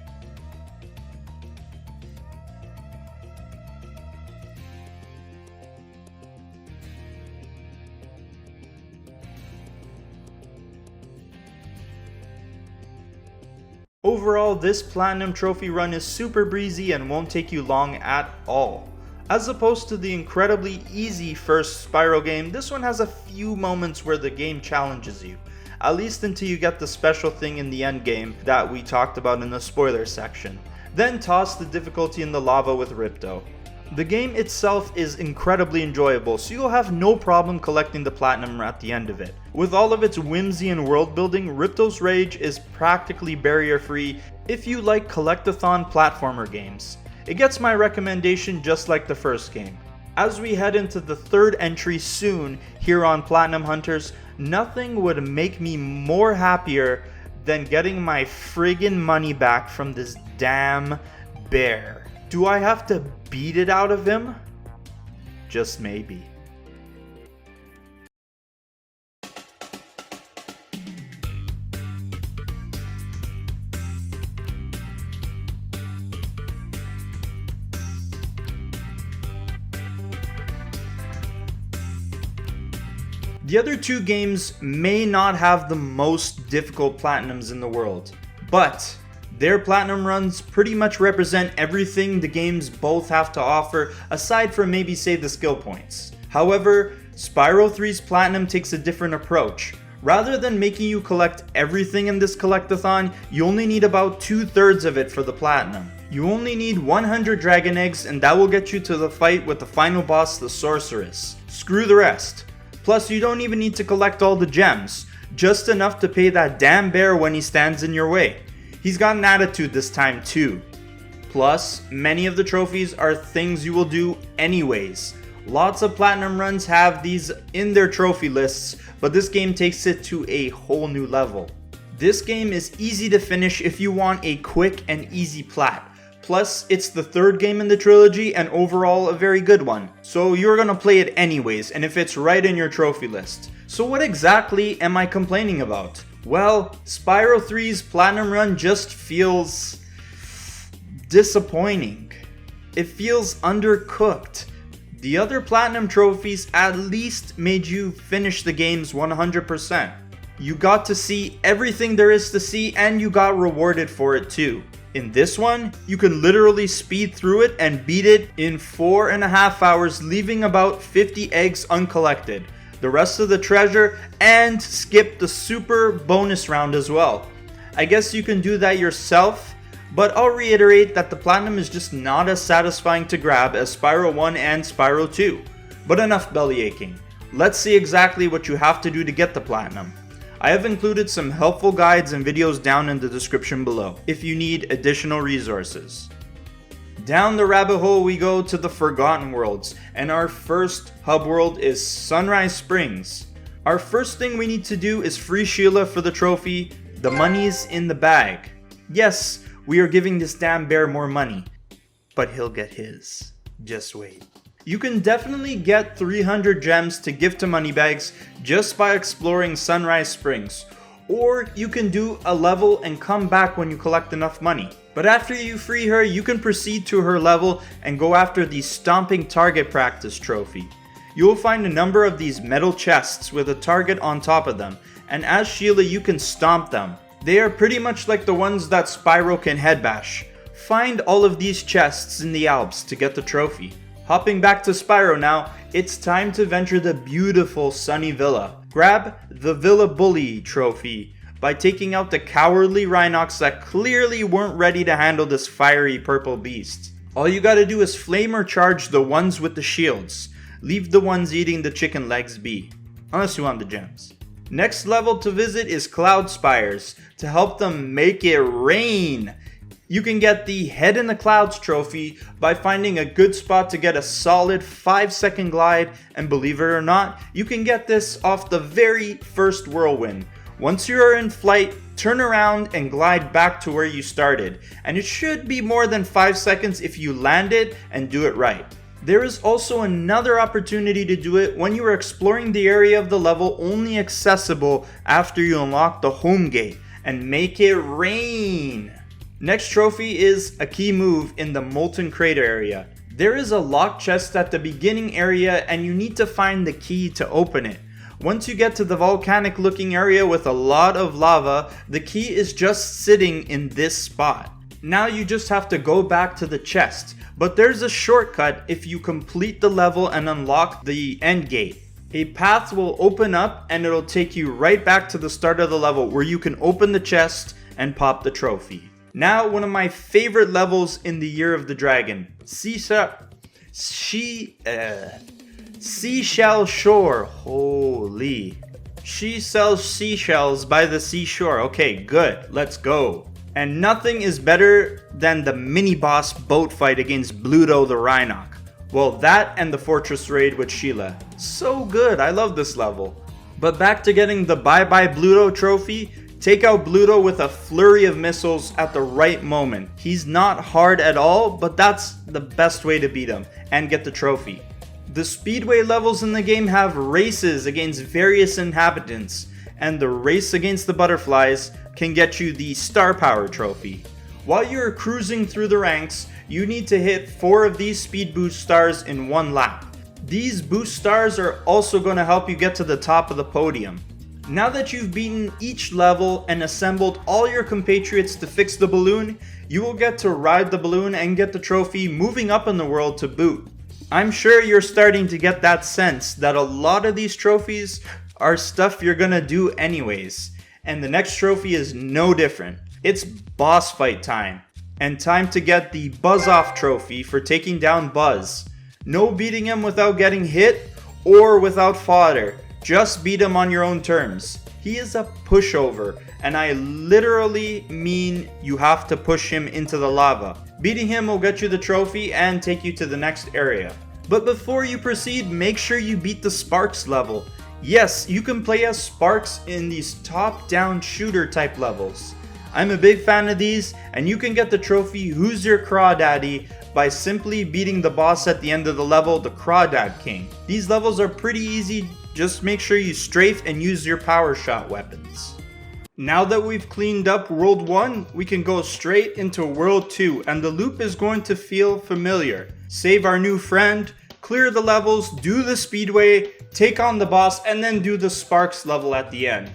Overall, this Platinum Trophy run is super breezy and won't take you long at all. As opposed to the incredibly easy first Spyro game, this one has a few moments where the game challenges you, at least until you get the special thing in the end game that we talked about in the spoiler section. Then toss the difficulty in the lava with Ripto. The game itself is incredibly enjoyable, so you'll have no problem collecting the platinum at the end of it. With all of its whimsy and world building, Ripto's Rage is practically barrier free if you like collectathon platformer games. It gets my recommendation just like the first game. As we head into the third entry soon here on Platinum Hunters, nothing would make me more happier than getting my friggin' money back from this damn bear. Do I have to beat it out of him? Just maybe. The other two games may not have the most difficult platinums in the world, but their platinum runs pretty much represent everything the games both have to offer, aside from maybe say the skill points. However, Spyro 3's platinum takes a different approach. Rather than making you collect everything in this collectathon, you only need about 2/3 of it for the platinum. You only need 100 dragon eggs, and that will get you to the fight with the final boss, the sorceress. Screw the rest. Plus, you don't even need to collect all the gems, just enough to pay that damn bear when he stands in your way. He's got an attitude this time too. Plus, many of the trophies are things you will do anyways. Lots of platinum runs have these in their trophy lists, but this game takes it to a whole new level. This game is easy to finish if you want a quick and easy plat. Plus, it's the third game in the trilogy and overall a very good one. So you're gonna play it anyways, and if it's right in your trophy list. So what exactly am I complaining about? Well, Spyro 3's platinum run just feels disappointing. It feels undercooked. The other platinum trophies at least made you finish the games 100%. You got to see everything there is to see and you got rewarded for it too. In this one, you can literally speed through it and beat it in 4.5 hours, leaving about 50 eggs uncollected, the rest of the treasure, and skip the super bonus round as well. I guess you can do that yourself, but I'll reiterate that the platinum is just not as satisfying to grab as Spyro 1 and Spyro 2. But enough belly aching. Let's see exactly what you have to do to get the platinum. I have included some helpful guides and videos down in the description below if you need additional resources. Down the rabbit hole we go to the Forgotten Worlds, and our first hub world is Sunrise Springs. Our first thing we need to do is free Sheila for the trophy, the money's in the bag. Yes, we are giving this damn bear more money, but he'll get his. Just wait. You can definitely get 300 gems to give to Moneybags just by exploring Sunrise Springs, or you can do a level and come back when you collect enough money. But after you free her, you can proceed to her level and go after the Stomping Target Practice trophy. You will find a number of these metal chests with a target on top of them, and as Sheila you can stomp them. They are pretty much like the ones that Spyro can headbash. Find all of these chests in the Alps to get the trophy. Hopping back to Spyro now, it's time to venture the beautiful Sunny Villa. Grab the Villa Bully trophy by taking out the cowardly Rhinox that clearly weren't ready to handle this fiery purple beast. All you gotta do is flame or charge the ones with the shields. Leave the ones eating the chicken legs be, unless you want the gems. Next level to visit is Cloud Spires to help them make it rain. You can get the Head in the Clouds trophy by finding a good spot to get a solid 5-second glide, and believe it or not, you can get this off the very first whirlwind. Once you are in flight, turn around and glide back to where you started, and it should be more than 5 seconds if you land it and do it right. There is also another opportunity to do it when you are exploring the area of the level only accessible after you unlock the home gate, and make it rain. Next trophy is a key move in the Molten Crater area. There is a locked chest at the beginning area and you need to find the key to open it. Once you get to the volcanic looking area with a lot of lava, the key is just sitting in this spot. Now you just have to go back to the chest, but there's a shortcut if you complete the level and unlock the end gate. A path will open up and it'll take you right back to the start of the level where you can open the chest and pop the trophy. Now, one of my favorite levels in the Year of the Dragon, Seashell Shore. Holy. She sells seashells by the seashore. Okay, good. Let's go. And nothing is better than the mini-boss boat fight against Bluto the Rhinoc. Well, that and the fortress raid with Sheila. So good. I love this level. But back to getting the Bye Bye Bluto trophy. Take out Bluto with a flurry of missiles at the right moment. He's not hard at all, but that's the best way to beat him and get the trophy. The speedway levels in the game have races against various inhabitants, and the race against the butterflies can get you the Star Power trophy. While you're cruising through the ranks, you need to hit 4 of these speed boost stars in 1 lap. These boost stars are also going to help you get to the top of the podium. Now that you've beaten each level and assembled all your compatriots to fix the balloon, you will get to ride the balloon and get the trophy moving up in the world to boot. I'm sure you're starting to get that sense that a lot of these trophies are stuff you're gonna do anyways, and the next trophy is no different. It's boss fight time, and time to get the Buzz Off trophy for taking down Buzz. No beating him without getting hit or without fodder. Just beat him on your own terms. He is a pushover, and I literally mean you have to push him into the lava. Beating him will get you the trophy and take you to the next area. But before you proceed, make sure you beat the Sparks level. Yes, you can play as Sparks in these top-down shooter type levels. I'm a big fan of these, and you can get the trophy Who's Your Crawdaddy by simply beating the boss at the end of the level, the Crawdad King. These levels are pretty easy. Just make sure you strafe and use your power shot weapons. Now that we've cleaned up World 1, we can go straight into World 2, and the loop is going to feel familiar. Save our new friend, clear the levels, do the speedway, take on the boss, and then do the Sparks level at the end.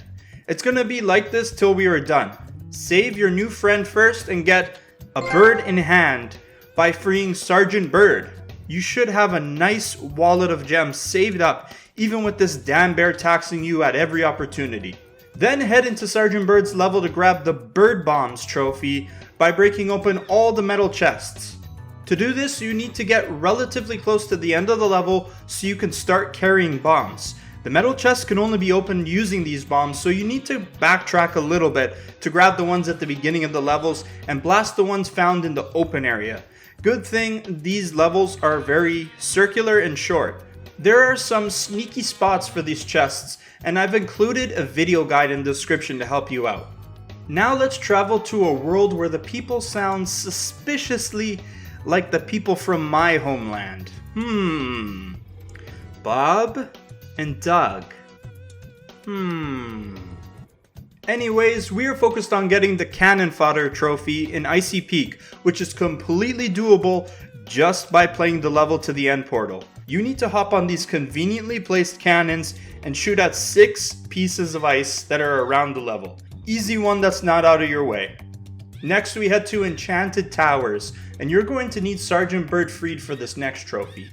It's gonna be like this till we are done. Save your new friend first and get a bird in hand by freeing Sergeant Bird. You should have a nice wallet of gems saved up, even with this damn bear taxing you at every opportunity. Then head into Sergeant Bird's level to grab the Bird Bombs trophy by breaking open all the metal chests. To do this, you need to get relatively close to the end of the level so you can start carrying bombs. The metal chests can only be opened using these bombs, so you need to backtrack a little bit to grab the ones at the beginning of the levels and blast the ones found in the open area. Good thing these levels are very circular and short. There are some sneaky spots for these chests, and I've included a video guide in the description to help you out. Now let's travel to a world where the people sound suspiciously like the people from my homeland. Bob and Doug. Anyways, we are focused on getting the Cannon Fodder trophy in Icy Peak, which is completely doable just by playing the level to the end portal. You need to hop on these conveniently placed cannons and shoot at 6 pieces of ice that are around the level. Easy one that's not out of your way. Next we head to Enchanted Towers, and you're going to need Sergeant Bird freed for this next trophy.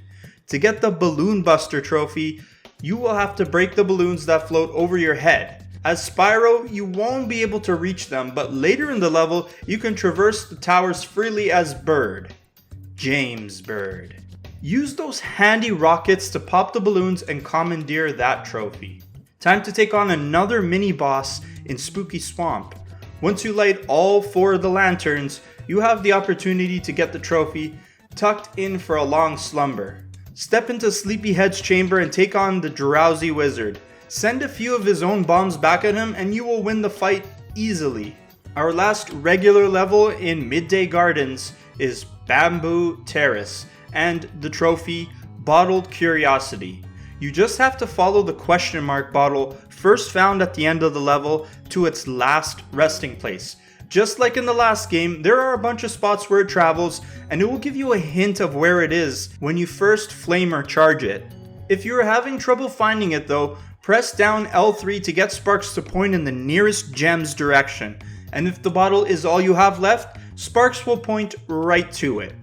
To get the Balloon Buster trophy, you will have to break the balloons that float over your head. As Spyro, you won't be able to reach them, but later in the level, you can traverse the towers freely as Bird. James Bird. Use those handy rockets to pop the balloons and commandeer that trophy. Time to take on another mini-boss in Spooky Swamp. Once you light all 4 of the lanterns, you have the opportunity to get the trophy tucked in for a long slumber. Step into Sleepyhead's chamber and take on the Drowsy Wizard. Send a few of his own bombs back at him and you will win the fight easily. Our last regular level in Midday Gardens is Bamboo Terrace and the trophy Bottled Curiosity. You just have to follow the question mark bottle first found at the end of the level to its last resting place. Just like in the last game, there are a bunch of spots where it travels, and it will give you a hint of where it is when you first flame or charge it. If you're having trouble finding it though, press down L3 to get sparks to point in the nearest gem's direction, and if the bottle is all you have left, sparks will point right to it.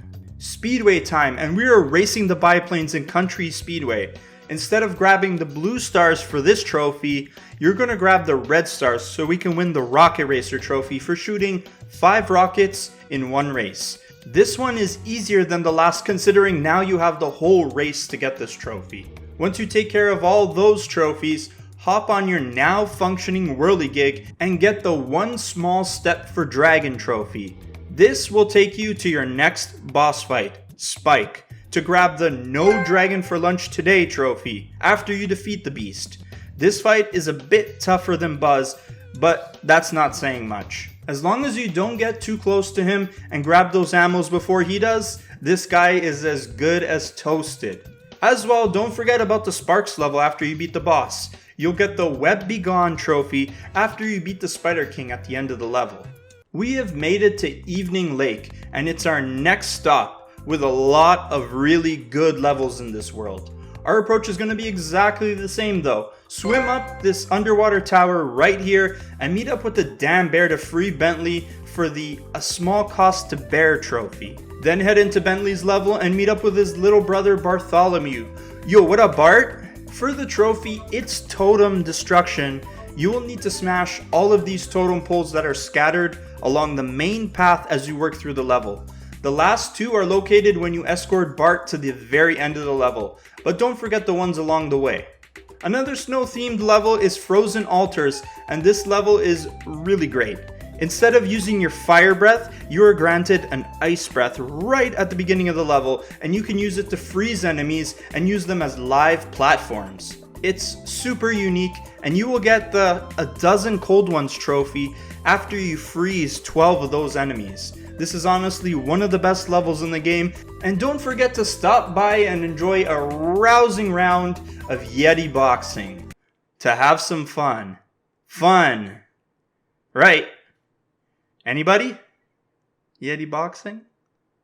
Speedway time, and we are racing the biplanes in Country Speedway. Instead of grabbing the blue stars for this trophy, you're going to grab the red stars so we can win the Rocket Racer trophy for shooting 5 rockets in one race. This one is easier than the last considering now you have the whole race to get this trophy. Once you take care of all those trophies, hop on your now functioning whirligig and get the One Small Step for Dragon trophy. This will take you to your next boss fight, Spike, to grab the No Dragon for Lunch Today trophy after you defeat the beast. This fight is a bit tougher than Buzz, but that's not saying much. As long as you don't get too close to him and grab those ammos before he does, this guy is as good as toasted. As well, don't forget about the Sparks level after you beat the boss. You'll get the Web Be Gone trophy after you beat the Spider King at the end of the level. We have made it to Evening Lake, and it's our next stop with a lot of really good levels in this world. Our approach is going to be exactly the same though. Swim up this underwater tower right here and meet up with the damn bear to free Bentley for the A Small Cost to Bear trophy. Then head into Bentley's level and meet up with his little brother Bartholomew. Yo, what up Bart? For the trophy, it's Totem Destruction. You will need to smash all of these totem poles that are scattered along the main path as you work through the level. The last 2 are located when you escort Bart to the very end of the level, but don't forget the ones along the way. Another snow-themed level is Frozen Altars, and this level is really great. Instead of using your fire breath, you are granted an ice breath right at the beginning of the level, and you can use it to freeze enemies and use them as live platforms. It's super unique, and you will get the A Dozen Cold Ones trophy after you freeze 12 of those enemies. This is honestly one of the best levels in the game, and don't forget to stop by and enjoy a rousing round of Yeti boxing to have some fun. Fun, right? Anybody? Yeti boxing?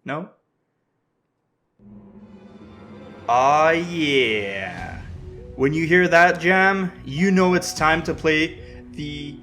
No? Aw yeah. When you hear that jam, you know it's time to play the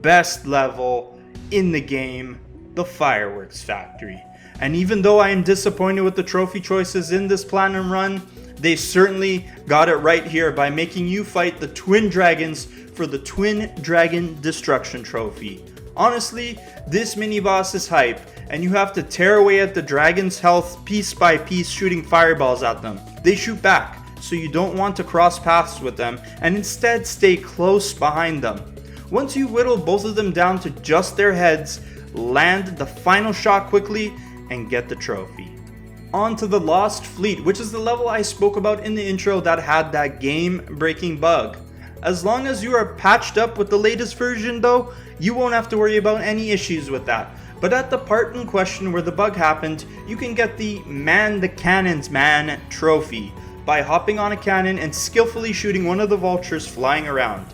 best level in the game, the Fireworks Factory. And even though I am disappointed with the trophy choices in this Platinum run, they certainly got it right here by making you fight the Twin Dragons for the Twin Dragon Destruction trophy. Honestly, this mini boss is hype, and you have to tear away at the dragon's health piece by piece shooting fireballs at them. They shoot back, so you don't want to cross paths with them and instead stay close behind them. Once you whittle both of them down to just their heads, land the final shot quickly and get the trophy. On to the Lost Fleet, which is the level I spoke about in the intro that had that game-breaking bug. As long as you are patched up with the latest version though, you won't have to worry about any issues with that. But at the part in question where the bug happened, you can get the Man the Cannons Man trophy by hopping on a cannon and skillfully shooting one of the vultures flying around.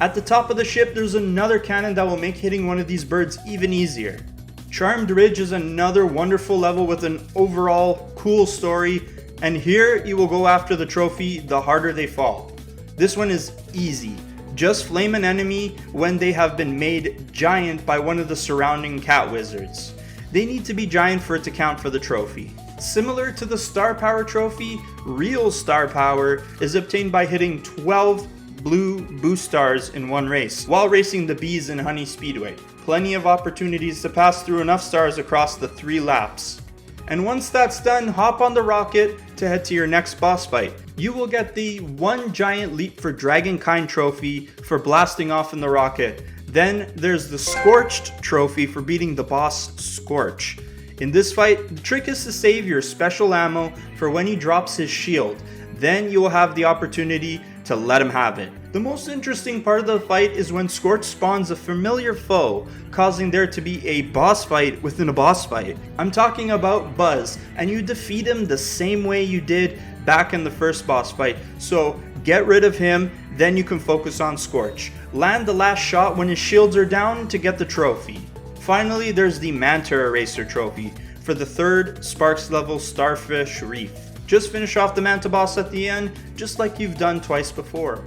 At the top of the ship, there's another cannon that will make hitting one of these birds even easier. Charmed Ridge is another wonderful level with an overall cool story, and here you will go after the trophy the harder they fall. This one is easy. Just flame an enemy when they have been made giant by one of the surrounding cat wizards. They need to be giant for it to count for the trophy. Similar to the Star Power trophy, real Star Power is obtained by hitting 12 blue boost stars in one race while racing the Bees in Honey Speedway. Plenty of opportunities to pass through enough stars across the 3 laps. And once that's done, hop on the rocket to head to your next boss fight. You will get the One Giant Leap for Dragonkind trophy for blasting off in the rocket. Then there's the Scorched trophy for beating the boss Scorch. In this fight, the trick is to save your special ammo for when he drops his shield. Then you will have the opportunity to let him have it. The most interesting part of the fight is when Scorch spawns a familiar foe, causing there to be a boss fight within a boss fight. I'm talking about Buzz, and you defeat him the same way you did back in the first boss fight. So get rid of him, then you can focus on Scorch. Land the last shot when his shields are down to get the trophy. Finally, there's the Manta Eraser trophy for the 3rd Sparks level Starfish Reef. Just finish off the Manta boss at the end, just like you've done twice before.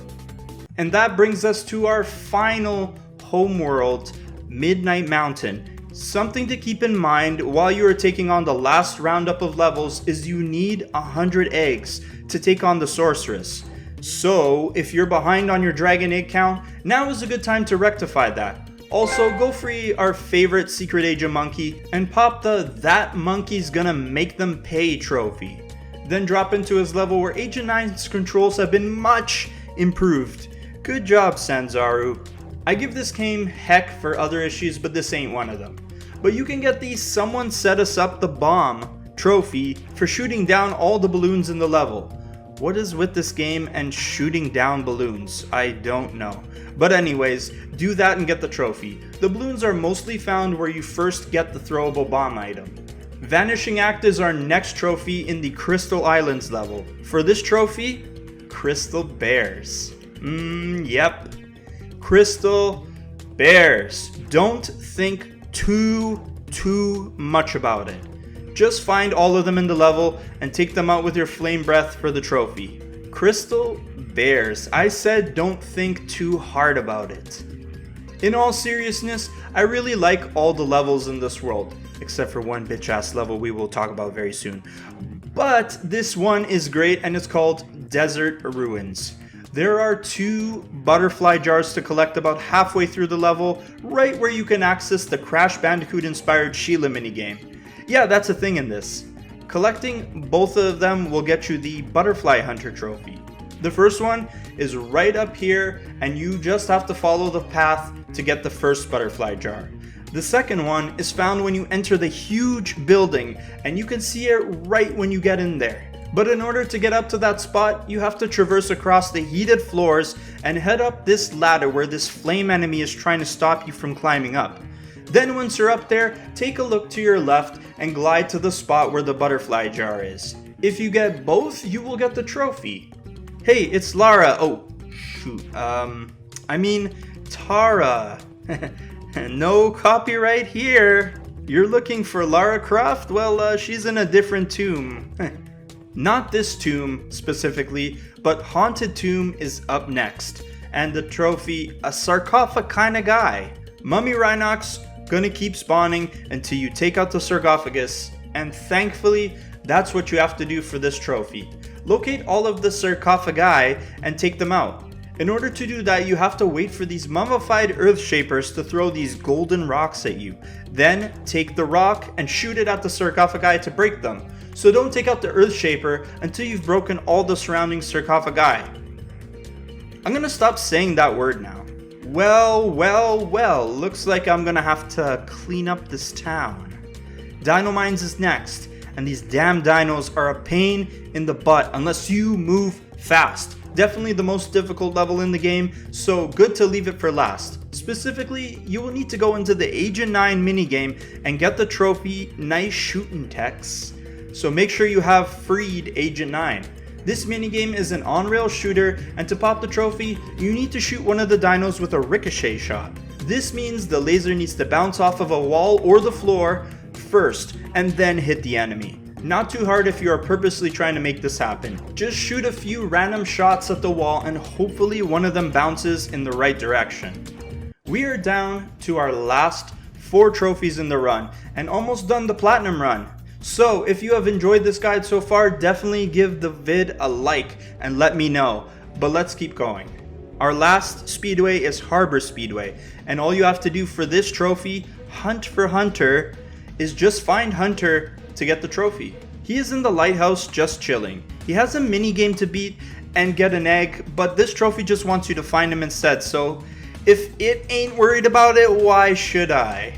And that brings us to our final homeworld, Midnight Mountain. Something to keep in mind while you are taking on the last roundup of levels is you need 100 eggs to take on the sorceress. So if you're behind on your dragon egg count, now is a good time to rectify that. Also, go free our favorite secret agent monkey and pop the "that monkey's gonna make them pay" trophy. Then drop into his level where Agent 9's controls have been much improved. Good job, Sanzaru. I give this game heck for other issues, but this ain't one of them. But you can get the "someone set us up the bomb" trophy for shooting down all the balloons in the level. What is with this game and shooting down balloons? I don't know. But anyways, do that and get the trophy. The balloons are mostly found where you first get the throwable bomb item. Vanishing Act is our next trophy in the Crystal Islands level. For this trophy, Crystal Bears. Yep. Crystal Bears. Don't think too much about it. Just find all of them in the level and take them out with your flame breath for the trophy. Crystal Bears. I said don't think too hard about it. In all seriousness, I really like all the levels in this world, except for one bitch ass level we will talk about very soon. But this one is great and it's called Desert Ruins. There are 2 butterfly jars to collect about halfway through the level, right where you can access the Crash Bandicoot inspired Sheila minigame. Yeah, that's a thing in this. Collecting both of them will get you the Butterfly Hunter trophy. The first one is right up here and you just have to follow the path to get the first butterfly jar. The second one is found when you enter the huge building and you can see it right when you get in there. But in order to get up to that spot, you have to traverse across the heated floors and head up this ladder where this flame enemy is trying to stop you from climbing up. Then once you're up there, take a look to your left and glide to the spot where the butterfly jar is. If you get both, you will get the trophy. Hey, it's Lara. Oh, shoot. I mean, Tara. No copyright here. You're looking for Lara Croft? Well, she's in a different tomb. Not this tomb specifically, but Haunted Tomb is up next. And the trophy, a sarcophagus kinda guy. Mummy Rhinox gonna keep spawning until you take out the sarcophagus, and thankfully, that's what you have to do for this trophy. Locate all of the sarcophagi and take them out. In order to do that, you have to wait for these mummified earth shapers to throw these golden rocks at you. Then take the rock and shoot it at the sarcophagi to break them. So don't take out the earth shaper until you've broken all the surrounding sarcophagi. I'm gonna stop saying that word now. Well, looks like I'm gonna have to clean up this town. Dino Mines is next, and these damn dinos are a pain in the butt unless you move fast. Definitely the most difficult level in the game, so good to leave it for last. Specifically, you will need to go into the Agent 9 minigame and get the trophy Nice Shootin' Tex. So make sure you have freed Agent 9. This minigame is an on-rail shooter, and to pop the trophy, you need to shoot one of the dinos with a ricochet shot. This means the laser needs to bounce off of a wall or the floor first, and then hit the enemy. Not too hard if you are purposely trying to make this happen. Just shoot a few random shots at the wall and hopefully one of them bounces in the right direction. We are down to our last 4 trophies in the run, and almost done the platinum run. So if you have enjoyed this guide so far, definitely give the vid a like and let me know. But let's keep going. Our last speedway is Harbor Speedway, and all you have to do for this trophy, Hunt for Hunter, is just find Hunter to get the trophy. He is in the lighthouse just chilling. He has a mini game to beat and get an egg, but this trophy just wants you to find him instead, so if it ain't worried about it, why should I?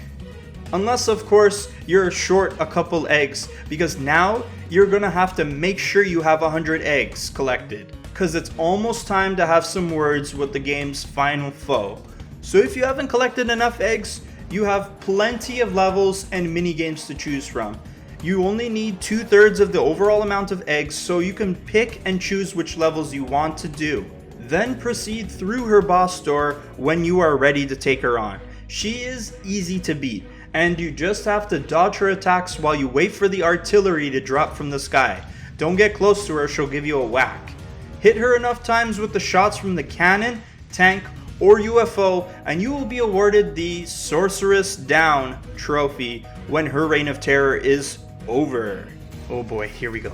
Unless, of course, you're short a couple eggs, because now you're gonna have to make sure you have 100 eggs collected, because it's almost time to have some words with the game's final foe. So if you haven't collected enough eggs, you have plenty of levels and mini games to choose from. You only need 2/3 of the overall amount of eggs, so you can pick and choose which levels you want to do. Then proceed through her boss door when you are ready to take her on. She is easy to beat, and you just have to dodge her attacks while you wait for the artillery to drop from the sky. Don't get close to her, she'll give you a whack. Hit her enough times with the shots from the cannon, tank, or UFO, and you will be awarded the Sorceress Down trophy when her reign of terror is over. Oh boy, here we go.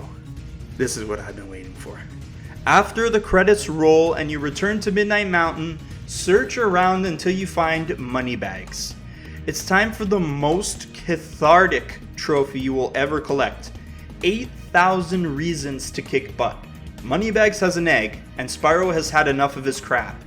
This is what I've been waiting for. After the credits roll and you return to Midnight Mountain, search around until you find money bags. It's time for the most cathartic trophy you will ever collect. 8,000 reasons to kick butt. Moneybags has an egg, and Spyro has had enough of his crap.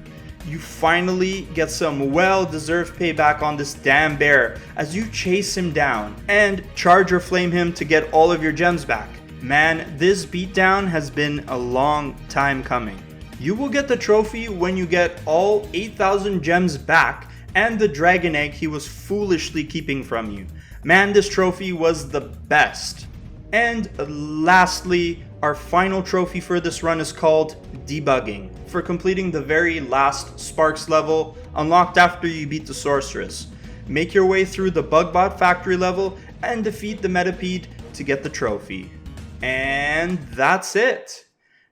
You finally get some well-deserved payback on this damn bear as you chase him down and charge or flame him to get all of your gems back. Man, this beatdown has been a long time coming. You will get the trophy when you get all 8,000 gems back and the dragon egg he was foolishly keeping from you. Man, this trophy was the best. And lastly, our final trophy for this run is called Debugging, for completing the very last Sparks level, unlocked after you beat the Sorceress. Make your way through the Bugbot factory level and defeat the Metapede to get the trophy. And that's it.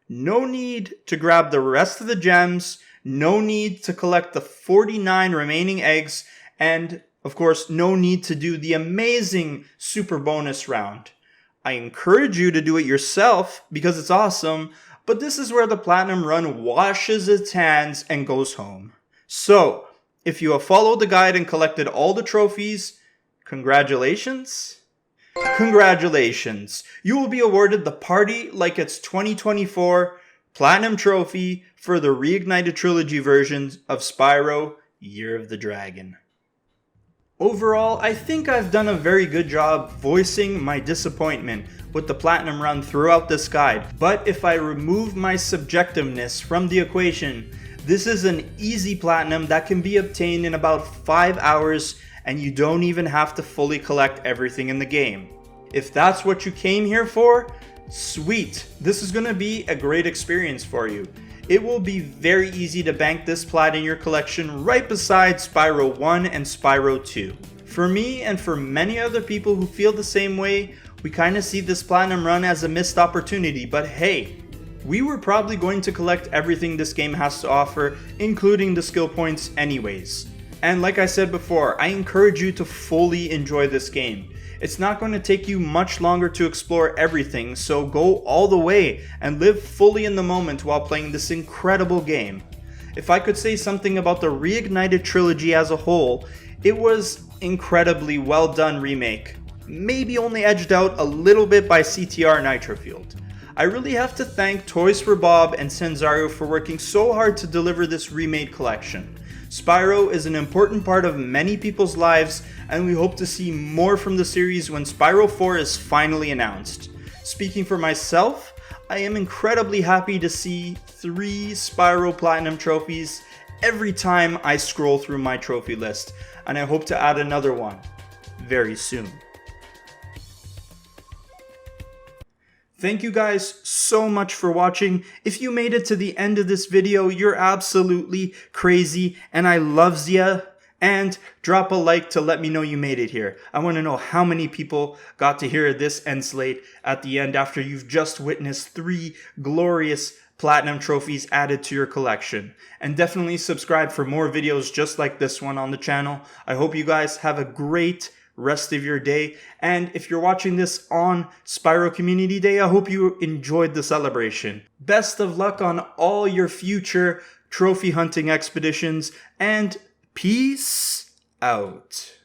No need to grab the rest of the gems, no need to collect the 49 remaining eggs, and of course no need to do the amazing super bonus round. I encourage you to do it yourself because it's awesome, but this is where the Platinum Run washes its hands and goes home. So, if you have followed the guide and collected all the trophies, congratulations. Congratulations! You will be awarded the Party Like It's 2024 Platinum Trophy for the Reignited Trilogy versions of Spyro Year of the Dragon. Overall, I think I've done a very good job voicing my disappointment with the Platinum Run throughout this guide, but if I remove my subjectiveness from the equation, this is an easy Platinum that can be obtained in about 5 hours and you don't even have to fully collect everything in the game. If that's what you came here for, sweet, this is going to be a great experience for you. It will be very easy to bank this plat in your collection right beside Spyro 1 and Spyro 2. For me and for many other people who feel the same way, we kind of see this Platinum Run as a missed opportunity, but hey, we were probably going to collect everything this game has to offer, including the skill points anyways. And like I said before, I encourage you to fully enjoy this game. It's not going to take you much longer to explore everything, so go all the way and live fully in the moment while playing this incredible game. If I could say something about the Reignited Trilogy as a whole, it was incredibly well done remake, maybe only edged out a little bit by CTR Nitrofield. I really have to thank Toys for Bob and Senzario for working so hard to deliver this remade collection. Spyro is an important part of many people's lives, and we hope to see more from the series when Spyro 4 is finally announced. Speaking for myself, I am incredibly happy to see 3 Spyro Platinum trophies every time I scroll through my trophy list, and I hope to add another one very soon. Thank you guys so much for watching. If you made it to the end of this video, you're absolutely crazy and I loves ya. And drop a like to let me know you made it here. I want to know how many people got to hear this end slate at the end after you've just witnessed 3 glorious Platinum trophies added to your collection. And definitely subscribe for more videos just like this one on the channel. I hope you guys have a great rest of your day, and if you're watching this on Spyro Community Day, I hope you enjoyed the celebration. Best of luck on all your future trophy hunting expeditions, and peace out.